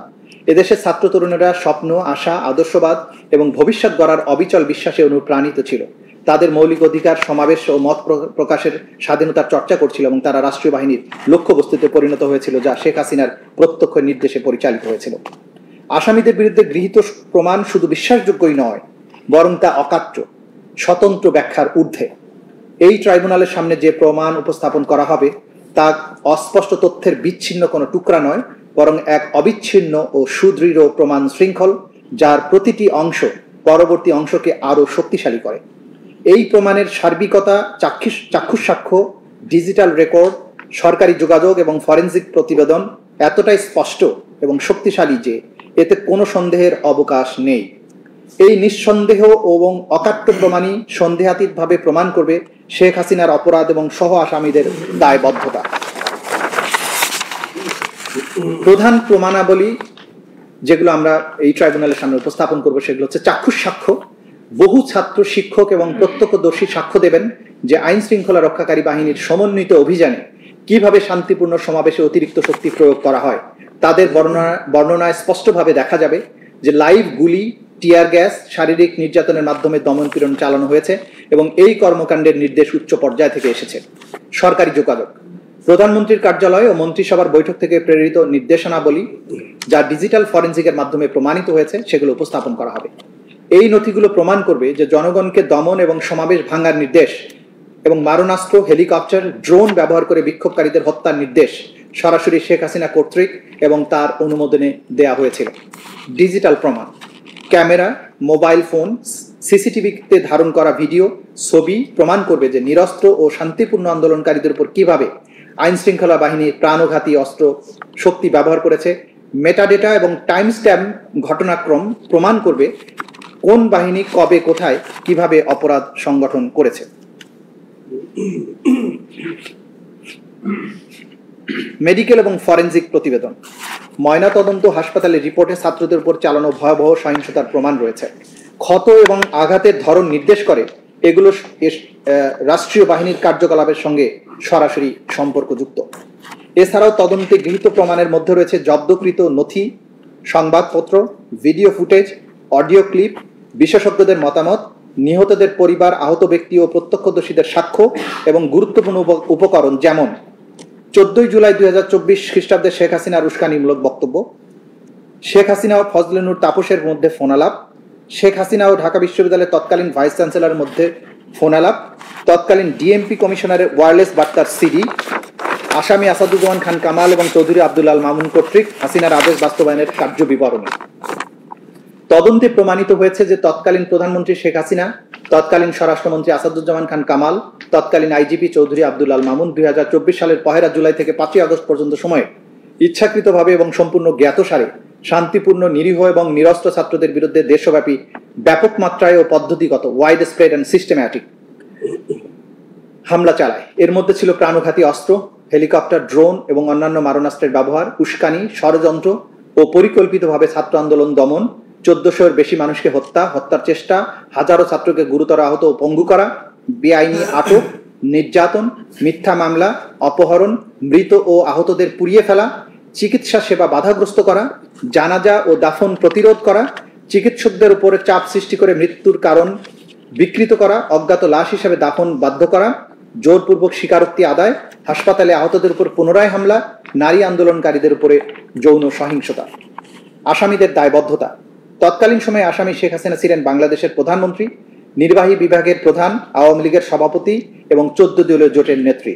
এদেশের ছাত্র তরুণেরা স্বপ্ন, আশা, আদর্শবাদ এবং ভবিষ্যৎ গড়ার অবিচল বিশ্বাসে অনুপ্রাণিত ছিল। তাদের মৌলিক অধিকার, সমাবেশ ও মত প্রকাশের স্বাধীনতার চর্চা করছিল এবং তারা রাষ্ট্রীয় বাহিনীর লক্ষ্যবস্তুতে পরিণত হয়েছিল, যা শেখ হাসিনার প্রত্যক্ষ নির্দেশে পরিচালিত হয়েছিল। আসামিদের বিরুদ্ধে গৃহীত প্রমাণ শুধু বিশ্বাসযোগ্যই নয়, বরং তা অকাট্য, স্বতন্ত্র ব্যাখ্যার ঊর্ধ্বে। এই ট্রাইব্যুনালের সামনে যে প্রমাণ উপস্থাপন করা হবে তা অস্পষ্ট তথ্যের বিচ্ছিন্ন কোনো টুকরা নয়, বরং এক অবিচ্ছিন্ন ও সুদৃঢ় প্রমাণ শৃঙ্খল, যার প্রতিটি অংশ পরবর্তী অংশকে আরও শক্তিশালী করে। এই প্রমাণের সার্বিকতা, চাক্ষুষ সাক্ষ্য, ডিজিটাল রেকর্ড, সরকারি যোগাযোগ এবং ফরেনসিক প্রতিবেদন এতটাই স্পষ্ট এবং শক্তিশালী যে এতে কোনো সন্দেহের অবকাশ নেই। এই নিঃসন্দেহ এবং অকাট্য প্রমাণই সন্দেহাতীতভাবে প্রমাণ করবে শেখ হাসিনার অপরাধ এবং সহ আসামিদের দায়বদ্ধতা। প্রধান প্রমাণাবলী যেগুলো আমরা এই ট্রাইব্যুনালের সামনে উপস্থাপন করব সেগুলো হচ্ছে চাক্ষুষ সাক্ষ্য। বহু ছাত্র, শিক্ষক এবং প্রত্যক্ষদর্শী সাক্ষ্য দেবেন যে আইন শৃঙ্খলা রক্ষাকারী বাহিনীর সমন্বিত অভিযানে কিভাবে শান্তিপূর্ণ সমাবেশে অতিরিক্ত শক্তি প্রয়োগ করা হয়। তাদের বর্ণনায় স্পষ্টভাবে দেখা যাবে যে লাইভ গুলি, টিয়ার গ্যাস, শারীরিক নির্যাতনের মাধ্যমে দমনপীড়ন চালানো হয়েছে এবং এই কর্মকাণ্ডের নির্দেশ উচ্চ পর্যায় থেকে এসেছে। সরকারি যোগাযোগ, প্রধানমন্ত্রীর কার্যালয় ও মন্ত্রিসভার বৈঠক থেকে প্রেরিত নির্দেশনাবলী যা ডিজিটাল ফরেনসিকের মাধ্যমে প্রমাণিত হয়েছে সেগুলো উপস্থাপন করা হবে। এই নথিগুলো প্রমাণ করবে যে জনগণকে দমন এবং সমাবেশ ভাঙার নির্দেশ এবং মারণাস্ত্র, হেলিকপ্টার, ড্রোন ব্যবহার করে বিক্ষোভকারীদের হত্যার নির্দেশ সরাসরি শেখ হাসিনা কর্তৃক এবং তার অনুমোদনে দেয়া হয়েছিল। ডিজিটাল প্রমাণ, ক্যামেরা, মোবাইল ফোন, সিসিটিভিতে ধারণ করা ভিডিও, ছবি প্রমাণ করবে যে নিরস্ত্র ও শান্তিপূর্ণ আন্দোলনকারীদের উপর কিভাবে আইন শৃঙ্খলা বাহিনী প্রাণঘাতী অস্ত্র শক্তি ব্যবহার করেছে। মেটাডেটা এবং টাইম স্ট্যাম্প ঘটনাক্রম প্রমাণ করবে কোন বাহিনী কবে, কোথায়, কিভাবে অপরাধ সংগঠন করেছে। মেডিকেল এবং ফরেনসিক প্রতিবেদন, ময়নাতদন্ত হাসপাতালের রিপোর্টে ছাত্রদের উপর চালানো ভয়াবহ সহিংসতার প্রমাণ রয়েছে। ক্ষত এবং আঘাতের ধরন নির্দেশ করে এগুলো রাষ্ট্রীয় বাহিনীর কার্যকলাপের সঙ্গে সরাসরি সম্পর্কযুক্ত। এছাড়াও তদন্তে গৃহীত প্রমাণের মধ্যে রয়েছে জব্দকৃত নথি, সংবাদপত্র, ভিডিও ফুটেজ, অডিও ক্লিপ, বিশেষজ্ঞদের মতামত, নিহতদের পরিবার, আহত ব্যক্তি ও প্রত্যক্ষদর্শীদের সাক্ষ্য এবং গুরুত্বপূর্ণ উপকরণ যেমন 14 জুলাই 2024 খ্রিস্টাব্দে শেখ হাসিনার উস্কানিমূলক বক্তব্য, শেখ হাসিনা ও ফজলে নূর তাপসের মধ্যে ফোনালাপ, শেখ হাসিনা ও ঢাকা বিশ্ববিদ্যালয়ের তৎকালীন ভাইস চ্যান্সেলরের মধ্যে ফোনালাপ, তৎকালীন ডিএমপি কমিশনারের ওয়্যারলেস বার্তার সিডি, আসামি আসাদুজ্জামান খান কামাল এবং চৌধুরী আব্দুল আল মামুন কর্তৃক হাসিনার আদেশ বাস্তবায়নের কার্য বিবরণী। তদন্তে প্রমাণিত হয়েছে যে তৎকালীন প্রধানমন্ত্রী শেখ হাসিনা, তৎকালীন স্বরাষ্ট্রমন্ত্রী আসাদুজ্জামান খান কামাল, তৎকালীন আইজিপি চৌধুরী আব্দুল আল মামুন 2024 সালের 1 জুলাই থেকে 5 আগস্ট পর্যন্ত সময়ে ইচ্ছাকৃতভাবে এবং সম্পূর্ণ জ্ঞাতসারে শান্তিপূর্ণ, নিরীহ এবং নিরস্ত্র ছাত্রদের বিরুদ্ধে দেশব্যাপী ব্যাপক মাত্রায় ও পদ্ধতিগত ওয়াইড স্প্রেড অ্যান্ড সিস্টেম্যাটিক হামলা চালায়। এর মধ্যে ছিল প্রাণঘাতী অস্ত্র, হেলিকপ্টার, ড্রোন এবং অন্যান্য মারণাস্ত্রের ব্যবহার, উস্কানি, ষড়যন্ত্র ও পরিকল্পিতভাবে ছাত্র আন্দোলন দমন, 1400-এর বেশি মানুষকে হত্যার চেষ্টা, হাজারো ছাত্রকে গুরুতর আহত ও পঙ্গু করা, বেআইনি আটক, নির্যাতন, মিথ্যা মামলা, অপহরণ, মৃত ও আহতদের পুড়িয়ে ফেলা, চিকিৎসা সেবা বাধাগ্রস্ত করা, জানাজা ও দাফন প্রতিরোধ করা, চিকিৎসকদের উপরে চাপ সৃষ্টি করে মৃত্যুর কারণ বিকৃত করা, অজ্ঞাত লাশ হিসেবে দাফন বাধ্য করা, জোরপূর্বক স্বীকারোক্তি আদায়, হাসপাতালে আহতদের উপর পুনরায় হামলা, নারী আন্দোলনকারীদের উপরে যৌন সহিংসতা। আসামিদের দায়বদ্ধতা, তৎকালীন সময়ে আসামি শেখ হাসিনা ছিলেন বাংলাদেশের প্রধানমন্ত্রী, নির্বাহী বিভাগের প্রধান, আওয়ামী লীগের সভাপতি এবং 14 দলীয় জোটের নেত্রী।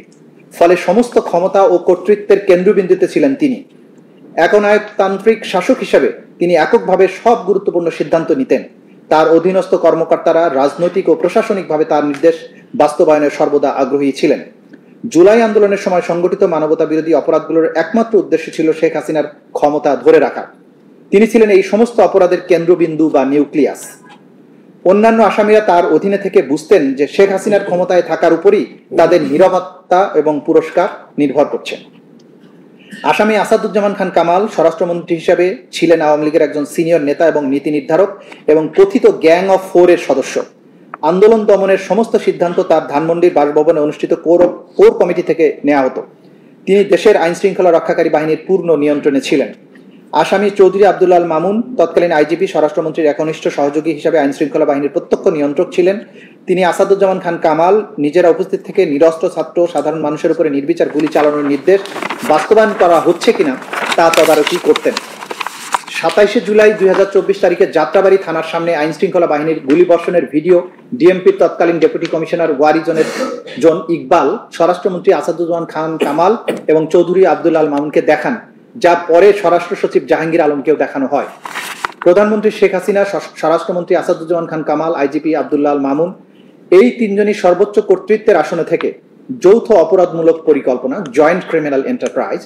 ফলে সমস্ত ক্ষমতা ও কর্তৃত্বের কেন্দ্রবিন্দুতে ছিলেন তিনি। একনায়কতান্ত্রিক শাসক হিসেবে তিনি এককভাবে সব গুরুত্বপূর্ণ সিদ্ধান্ত নিতেন। তার অধীনস্থ কর্মকর্তারা রাজনৈতিক ও প্রশাসনিকভাবে তার নির্দেশ বাস্তবায়নের সর্বদা আগ্রহী ছিলেন। জুলাই আন্দোলনের সময় সংগঠিত মানবতা বিরোধী অপরাধগুলোর একমাত্র উদ্দেশ্য ছিল শেখ হাসিনার ক্ষমতা ধরে রাখা। তিনি ছিলেন এই সমস্ত অপরাধের কেন্দ্রবিন্দু বা নিউক্লিয়াস। অন্যান্য আসামিরা তার অধীনে থেকে বুঝতেন যে শেখ হাসিনার ক্ষমতায় থাকার উপরই তাদের নিরাপত্তা এবং পুরস্কার নির্ভর করছে। আসামি আসাদুজ্জামান খান কামাল স্বরাষ্ট্রমন্ত্রী হিসেবে ছিলেন আওয়ামী লীগের একজন সিনিয়র নেতা এবং নীতি নির্ধারক এবং কথিত গ্যাং অফ 4 এর সদস্য। আন্দোলন দমনের সমস্ত সিদ্ধান্ত তার ধানমন্ডির বাসভবনে অনুষ্ঠিত কোর কমিটি থেকে নেওয়া হতো। তিনি দেশের আইন শৃঙ্খলা রক্ষাকারী বাহিনীর পূর্ণ নিয়ন্ত্রণে ছিলেন। আসামি চৌধুরী আব্দুল আল মামুন তৎকালীন আইজিপি, স্বরাষ্ট্রমন্ত্রীর একনিষ্ঠ সহযোগী হিসাবে আইন শৃঙ্খলা বাহিনীর প্রত্যক্ষ নিয়ন্ত্রক ছিলেন। তিনি আসাদুজ্জামান খান কামাল নিজেরা উপস্থিত থেকে নিরস্ত্র ছাত্র সাধারণ মানুষের উপরে নির্বিচার গুলি চালানোর নির্দেশ বাস্তবায়ন করা হচ্ছে কিনা তা তদারকি করতেন। 27 জুলাই 2024 তারিখে যাত্রাবাড়ি থানার সামনে আইন শৃঙ্খলা বাহিনীর গুলিবর্ষণের ভিডিও ডিএমপির তৎকালীন ডেপুটি কমিশনার ওয়ারি জোন ইকবাল স্বরাষ্ট্রমন্ত্রী আসাদুজ্জামান খান কামাল এবং চৌধুরী আব্দুল আল মামুনকে দেখান, যা পরে স্বরাষ্ট্র সচিব জাহাঙ্গীর আলমকেও দেখানো হয়। প্রধানমন্ত্রী শেখ হাসিনা, স্বরাষ্ট্রমন্ত্রী আসাদুজ্জামান খান কামাল, আইজিপি আব্দুল্লাহ আল মামুন এই তিনজনই সর্বোচ্চ কর্তৃত্বের আসনে থেকে যৌথ অপরাধমূলক পরিকল্পনা, জয়েন্ট ক্রিমিনাল এন্টারপ্রাইজ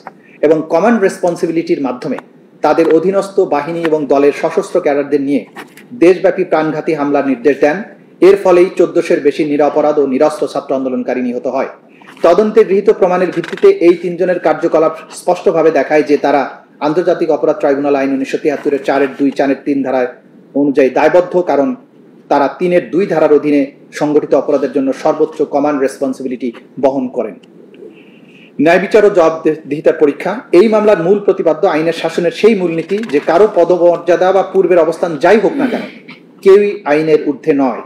এবং কমান্ড রেসপন্সিবিলিটির মাধ্যমে তাদের অধীনস্থ বাহিনী এবং দলের সশস্ত্র ক্যাডারদের নিয়ে দেশব্যাপী প্রাণঘাতী হামলার নির্দেশ দেন। এর ফলেই 1400-এর বেশি নিরপরাধ ও নিরস্ত্র ছাত্র আন্দোলনকারী নিহত হয়। তদন্তে গৃহীত প্রমাণের ভিত্তিতে এই তিনজনের কার্যকলাপ স্পষ্টভাবে দেখায় যে তারা আন্তর্জাতিক অপরাধ ট্রাইব্যুনাল আইন 1973-এর 4-এর 2, 4-এর 3 ধারায় অনুযায়ী দায়বদ্ধ, কারণ তারা 3-এর 2 ধারার অধীনে সংগঠিত অপরাধের জন্য সর্বোচ্চ কমান্ড রেসপন্সিবিলিটি বহন করেন। ন্যায় বিচার ও জবাবদিহিতার পরীক্ষা। এই মামলার মূল প্রতিপাদ্য আইনের শাসনের সেই মূলনীতি যে কারো পদমর্যাদা বা পূর্বের অবস্থান যাই হোক না কেন, কেউই আইনের ঊর্ধ্বে নয়।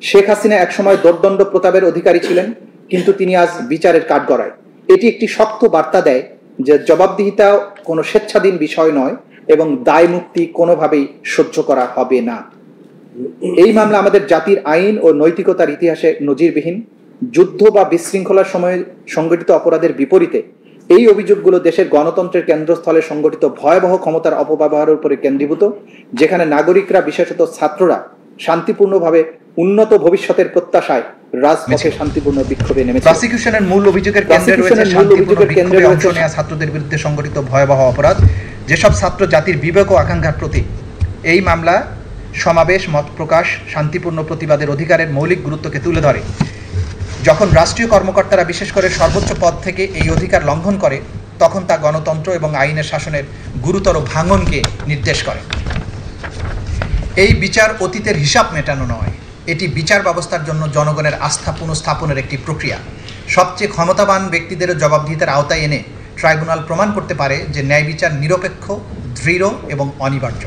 শেখ হাসিনা একসময় দোর্দণ্ড প্রতাপের অধিকারী ছিলেন, কিন্তু তিনি আজ বিচারের কাঠগড়ায়। এটি একটি শক্ত বার্তা দেয় যে জবাবদিহিতা কোনো স্বেচ্ছাধীন বিষয় নয় এবং দায় মুক্তি কোনোভাবেই সহ্য করা হবে না। এই মামলা আমাদের জাতির আইন ও নৈতিকতার ইতিহাসে নজিরবিহীন। যুদ্ধ বা বিশৃঙ্খলার সময়ে সংগঠিত অপরাধের বিপরীতে এই অভিযোগগুলো দেশের গণতন্ত্রের কেন্দ্রস্থলে সংগঠিত ভয়াবহ ক্ষমতার অপব্যবহারের উপরে কেন্দ্রীভূত, যেখানে নাগরিকরা, বিশেষত ছাত্ররা শান্তিপূর্ণভাবে উন্নত ভবিষ্যতের প্রত্যাশায় রাজপথে শান্তিপূর্ণ বিক্ষোভে নেমেছে। প্রসিকিউশনের মূল অভিযোগের কেন্দ্রে রয়েছে অংশ নেওয়া ছাত্রদের বিরুদ্ধে সংগঠিত ভয়াবহ অপরাধ, যেসব ছাত্র জাতির বিবেক ও আকাঙ্ক্ষার প্রতীক। এই মামলা সমাবেশ, মত প্রকাশ, শান্তিপূর্ণ প্রতিবাদের অধিকারের মৌলিক গুরুত্বকে তুলে ধরে। যখন রাষ্ট্রীয় কর্মকর্তারা বিশেষ করে সর্বোচ্চ পদ থেকে এই অধিকার লঙ্ঘন করে, তখন তা গণতন্ত্র এবং আইনের শাসনের গুরুতর ভাঙনকে নির্দেশ করে। এই বিচার অতীতের হিসাব মেটানো নয়, এটি বিচার ব্যবস্থার জন্য জনগণের আস্থা পুনঃস্থাপনের একটি প্রক্রিয়া। সবচেয়ে ক্ষমতাবান ব্যক্তিদেরও জবাবদিহিতার আওতায় এনে ট্রাইব্যুনাল প্রমাণ করতে পারে যে ন্যায় বিচার নিরপেক্ষ, দৃঢ় এবং অনিবার্য।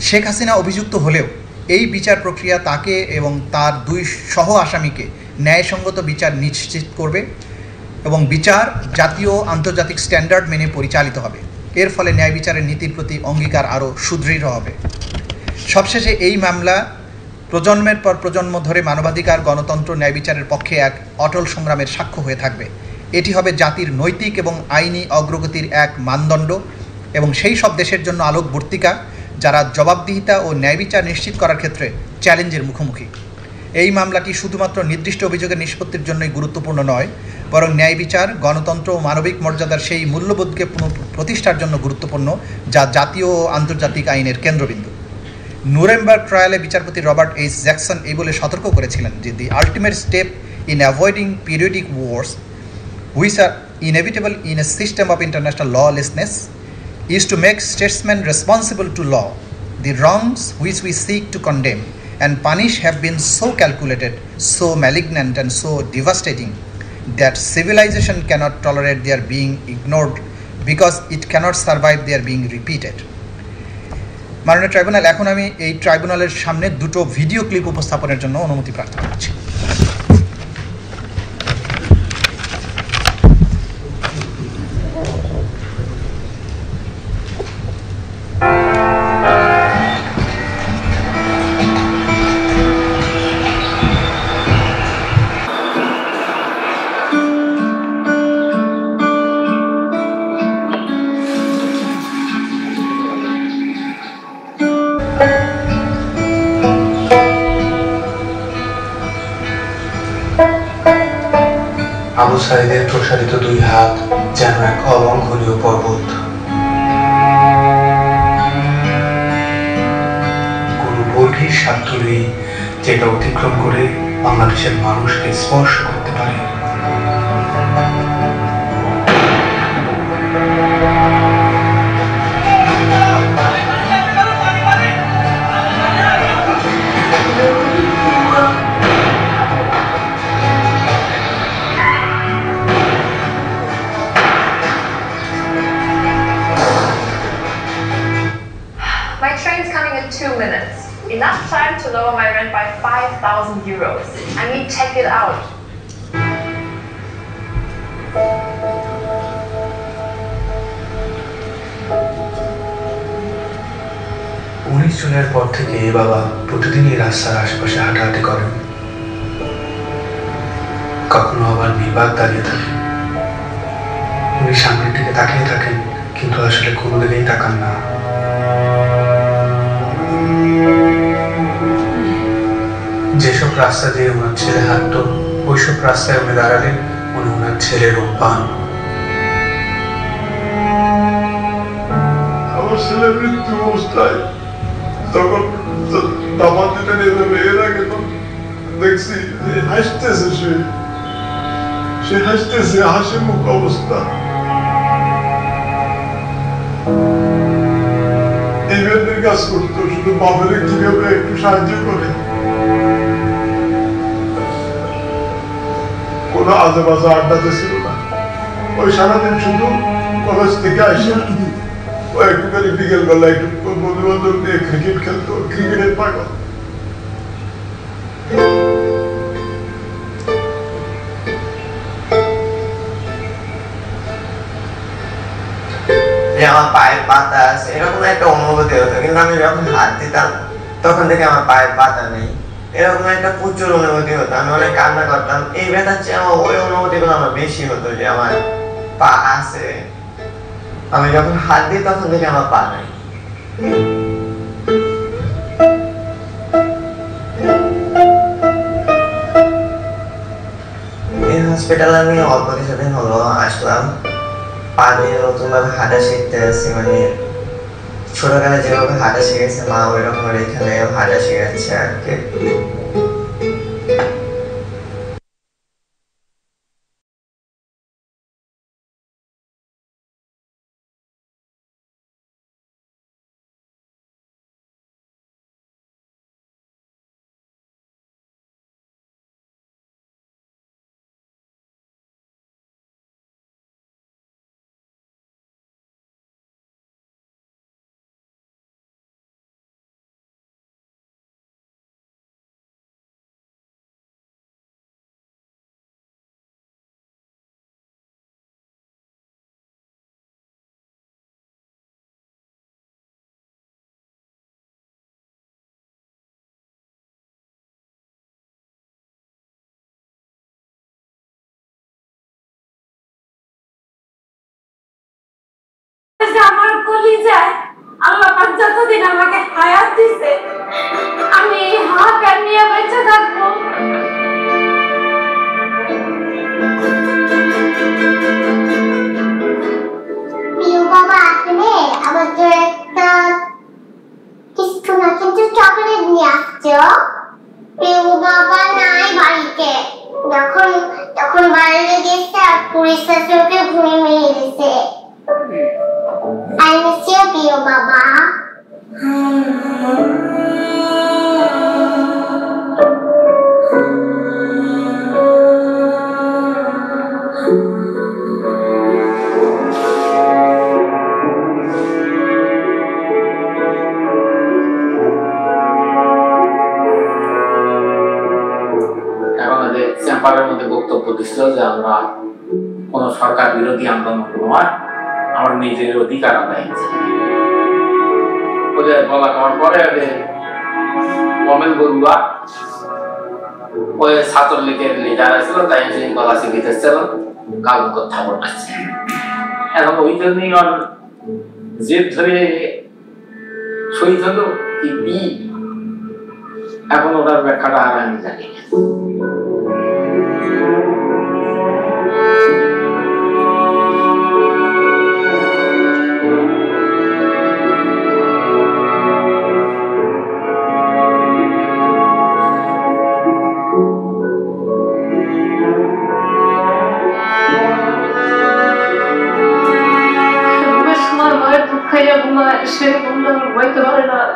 শেখ হাসিনা অভিযুক্ত হলেও এই বিচার প্রক্রিয়া তাকে এবং তার 2 সহ আসামিকে ন্যায়সঙ্গত বিচার নিশ্চিত করবে এবং বিচার জাতীয় আন্তর্জাতিক স্ট্যান্ডার্ড মেনে পরিচালিত হবে। এর ফলে ন্যায় বিচারের নীতির প্রতি অঙ্গীকার আরও সুদৃঢ় হবে। সবশেষে এই মামলা প্রজন্মের পর প্রজন্ম ধরে মানবাধিকার, গণতন্ত্র, ন্যায় বিচারের পক্ষে এক অটল সংগ্রামের সাক্ষ্য হয়ে থাকবে। এটি হবে জাতির নৈতিক এবং আইনি অগ্রগতির এক মানদণ্ড এবং সেই সব দেশের জন্য আলোকবর্তিকা যারা জবাবদিহিতা ও ন্যায় বিচার নিশ্চিত করার ক্ষেত্রে চ্যালেঞ্জের মুখোমুখি। এই মামলাটি শুধুমাত্র নির্দিষ্ট অভিযোগের নিষ্পত্তির জন্যই গুরুত্বপূর্ণ নয়, বরং ন্যায় বিচার, গণতন্ত্র ও মানবিক মর্যাদার সেই মূল্যবোধকে প্রতিষ্ঠার জন্য গুরুত্বপূর্ণ যা জাতীয় ও আন্তর্জাতিক আইনের কেন্দ্রবিন্দু। নুরেমবার্গ ট্রায়ালে বিচারপতি রবার্ট এইচ জ্যাকসন এই বলে সতর্ক করেছিলেন যে the ultimate step in avoiding periodic wars which are inevitable in a system of international lawlessness is to make statesmen responsible to law. The wrongs which we seek to condemn and punish have been so calculated, so malignant and so devastating that civilization cannot tolerate their being ignored because it cannot survive their being repeated. মাননীয় ট্রাইব্যুনাল, এখন আমি এই ট্রাইব্যুনালের সামনে 2টো ভিডিও ক্লিপ উপস্থাপনের জন্য অনুমতি প্রার্থনা করছি। আবু সাঈদের প্রসারিত 2 হাত যেন এক অলঙ্ঘনীয় পর্বত। কোনো বর্গীর স্বার্থ নেই যেটা অতিক্রম করে বাংলাদেশের মানুষকে স্পর্শ করতে পারে। My train's coming in 2 minutes. Enough time to lower my rent by 5,000 euros. I mean, check it out. জুনের পর থেকে বাবা প্রতিদিনই রাস্তার আশেপাশে হাঁটাহাঁটি করেন। কখনো আবার নির্বাক দাঁড়িয়ে থাকেন। উনি সামনের দিকে তাকিয়ে থাকেন, কিন্তু আসলে কোনো দিকেই তাকান না। যেসব রাস্তা দিয়ে ওনার ছেলে হাঁটতো, ওইসব রাস্তায় উনি দাঁড়ালেন, উনি ওনার ছেলের রূপ পান। আবু ছেলের মৃত্যু অবস্থায় তখন দামাত যেটা নেবে এর আগে তো দেখছি যে হাসতেছে সে হাসতেছে, হাসি মুখ অবস্থা। ইভেন্টের কাজ করতো, শুধু বাপের কিভাবে একটু সাহায্য করে, কোনো আজে বাজে আড্ডাতে ছিল না। ওই সারাদিন শুধু কলেজ থেকে আসে ও একটুখানি বিকেল বেলা একটু বন্ধু বান্ধব নিয়ে ক্রিকেট খেলতো, ক্রিকেটের পাগল। আমার পায়ের পাতা আছে এরকম একটা অনুভূতি হতো, কিন্তু আমি যখন হাত দিতাম তখন থেকে আমার পায়ের পাতা নেই, এরকম একটা প্রচুর অনুভূতি হতো। আমি অনেক কান্না করতাম। এই ব্যথার চেয়ে আমার ওই অনুভূতিগুলো আমার বেশি হতো যে আমার পা আছে, আমি যখন হাত দিই তখন থেকে আমার পা নেই। এই হসপিটালে আমি অল্প কিছুদিন হলো আসলাম, পা দিয়ে নতুন ভাবে হাঁটা শিখতে আসছি। মানে ছোটবেলা যেভাবে হাঁটা শিখেছে মা, ওই রকম এখানে হাঁটা শিখাচ্ছে আর কি। আমার কলিজায় আল্লাহ পাক যতদিন আমাকে হায়াত দিছে আমি এই হাত নিয়ে বেঁচে থাকবো। প্রিয় বাবা আসলে আমাদের একটা কিছু না কিন্তু চকলেট নিয়ে আসছো। প্রিয় বাবা নাই বাড়িতে, যখন বাইরে গেছে আর পুলিশ শাশুড়িকে ঘুরে মেরে দিছে। I miss you, প্রিয় বাবা। আমাদের চেম্বারের মধ্যে বক্তব্য দিচ্ছিল যে আমরা কোন সরকার বিরোধী আন্দোলন নয়, আমার নিজের অধিকার আদায় বলা করার পরে মমেন বড়ুয়া ওই ছাত্রলীগের লিডার ছিল, তাই গলা চিবিতেছিল, কাল কথা বলছে। এখন ওই জন্যই ওর জেদ ধরে শহীদ হলো কি এখন ওটার ব্যাখ্যাটা আর আমি জানি না।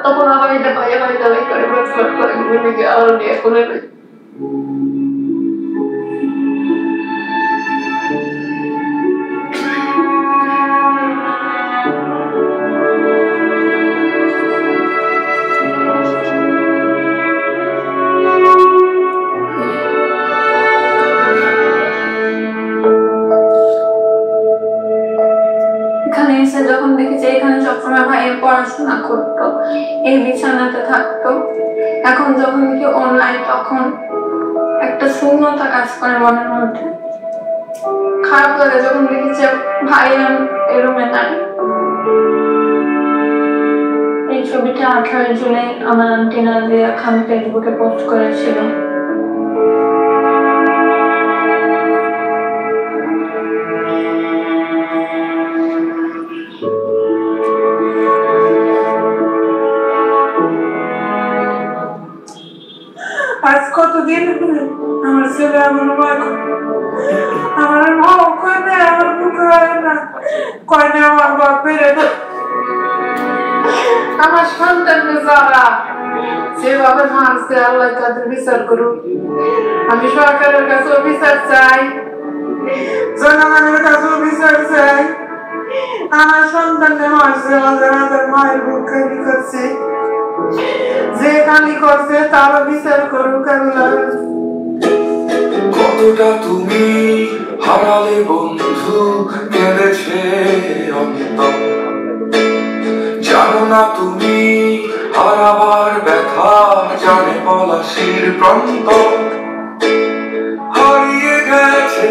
তখন আবার এটা বাইরে বাইরে করে আরো নিয়ে করে যখন দেখেছি এখানে সবসময় ভাইয়ের পড়াশোনা করতো, এই বিছানাতে থাকতো। এখন যখন দেখি অনলাইন, তখন একটা শূন্যতা কাজ করে মনের মধ্যে, খারাপ লাগে যখন দেখি যে ভাই এই রুমে নাই। এই ছবিটা 18 জুলাই আমার আন্টি নাজিয়া খান ফেসবুকে পোস্ট করেছিল। কতদিন আমার ছেলে আমার মা আমার মা কয় না আমার মুখ হয় না কয় না আমার বাপ বেড়ে না আমার সন্তান যারা সেভাবে মানছে আল্লাহ তাদের বিচার করুক আমি সরকারের কাছে বিচার চাই জনগণের কাছে বিচার চাই আমার সন্তানকে মারছে হাজার হাজার মায়ের বুক খালি করছে যে কালি করছে তারও বিচার করুক আল্লাহ কতটা তুমি হারালে বন্ধু কেঁদেছে অন্তর জানো না তুমি হারাবার ব্যথা জানে পলাশির প্রান্ত হারিয়ে গেছে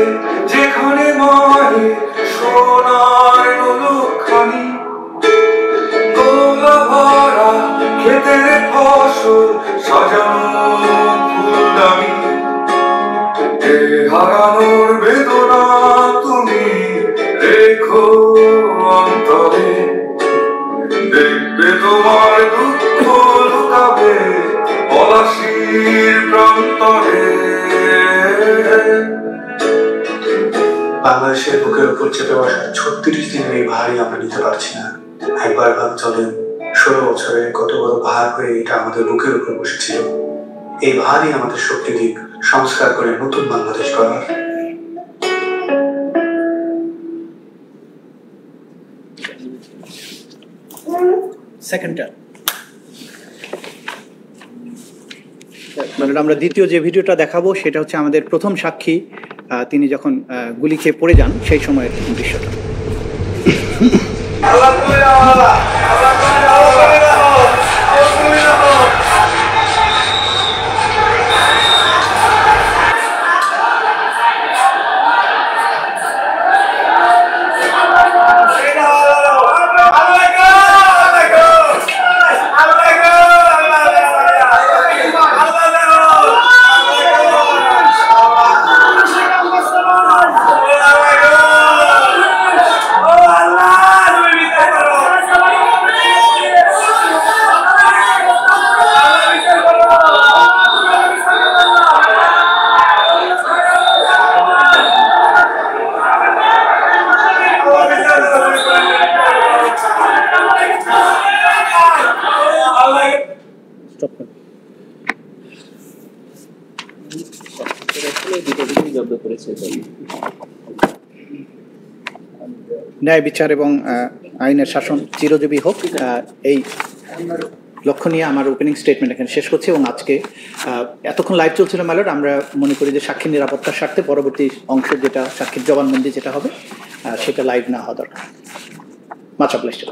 যেখানে মায়ের সোনার নলখানি গোলা ভরা ক্ষেতের ফসল সাজানো ফুলদানি হারানোর বেদনা তুমি রেখো অন্তরে দেখবে তোমার দুঃখ লুকাবে পলাশির প্রান্তরে বাংলাদেশের বুকের উপর চেপে বসা 36 দিনের এই ভারই আমরা নিতে পারছি না একবার ভাব চলেন 16 বছরে কত বড় ভার হয়ে এটা আমাদের বুকের উপর বসেছিল এই ভারই আমাদের শক্তি দিক সংস্কার করে নতুন বাংলাদেশ গড়ার সেকেন্ডটা মানে আমরা দ্বিতীয় যে ভিডিওটা দেখাবো সেটা হচ্ছে আমাদের প্রথম সাক্ষী তিনি যখন গুলি খেয়ে পড়ে যান সেই সময়ের দৃশ্যটা ন্যায় বিচার এবং আইনের শাসন চিরজীবী হোক এই লক্ষ্য নিয়ে আমার ওপেনিং স্টেটমেন্ট এখানে শেষ করছি এবং আজকে এতক্ষণ লাইভ চলছিল ম্যালট আমরা মনে করি যে সাক্ষীর নিরাপত্তার স্বার্থে পরবর্তী অংশ যেটা সাক্ষীর জবানবন্দি যেটা হবে সেটা লাইভ না হওয়া দরকার। Much obliged.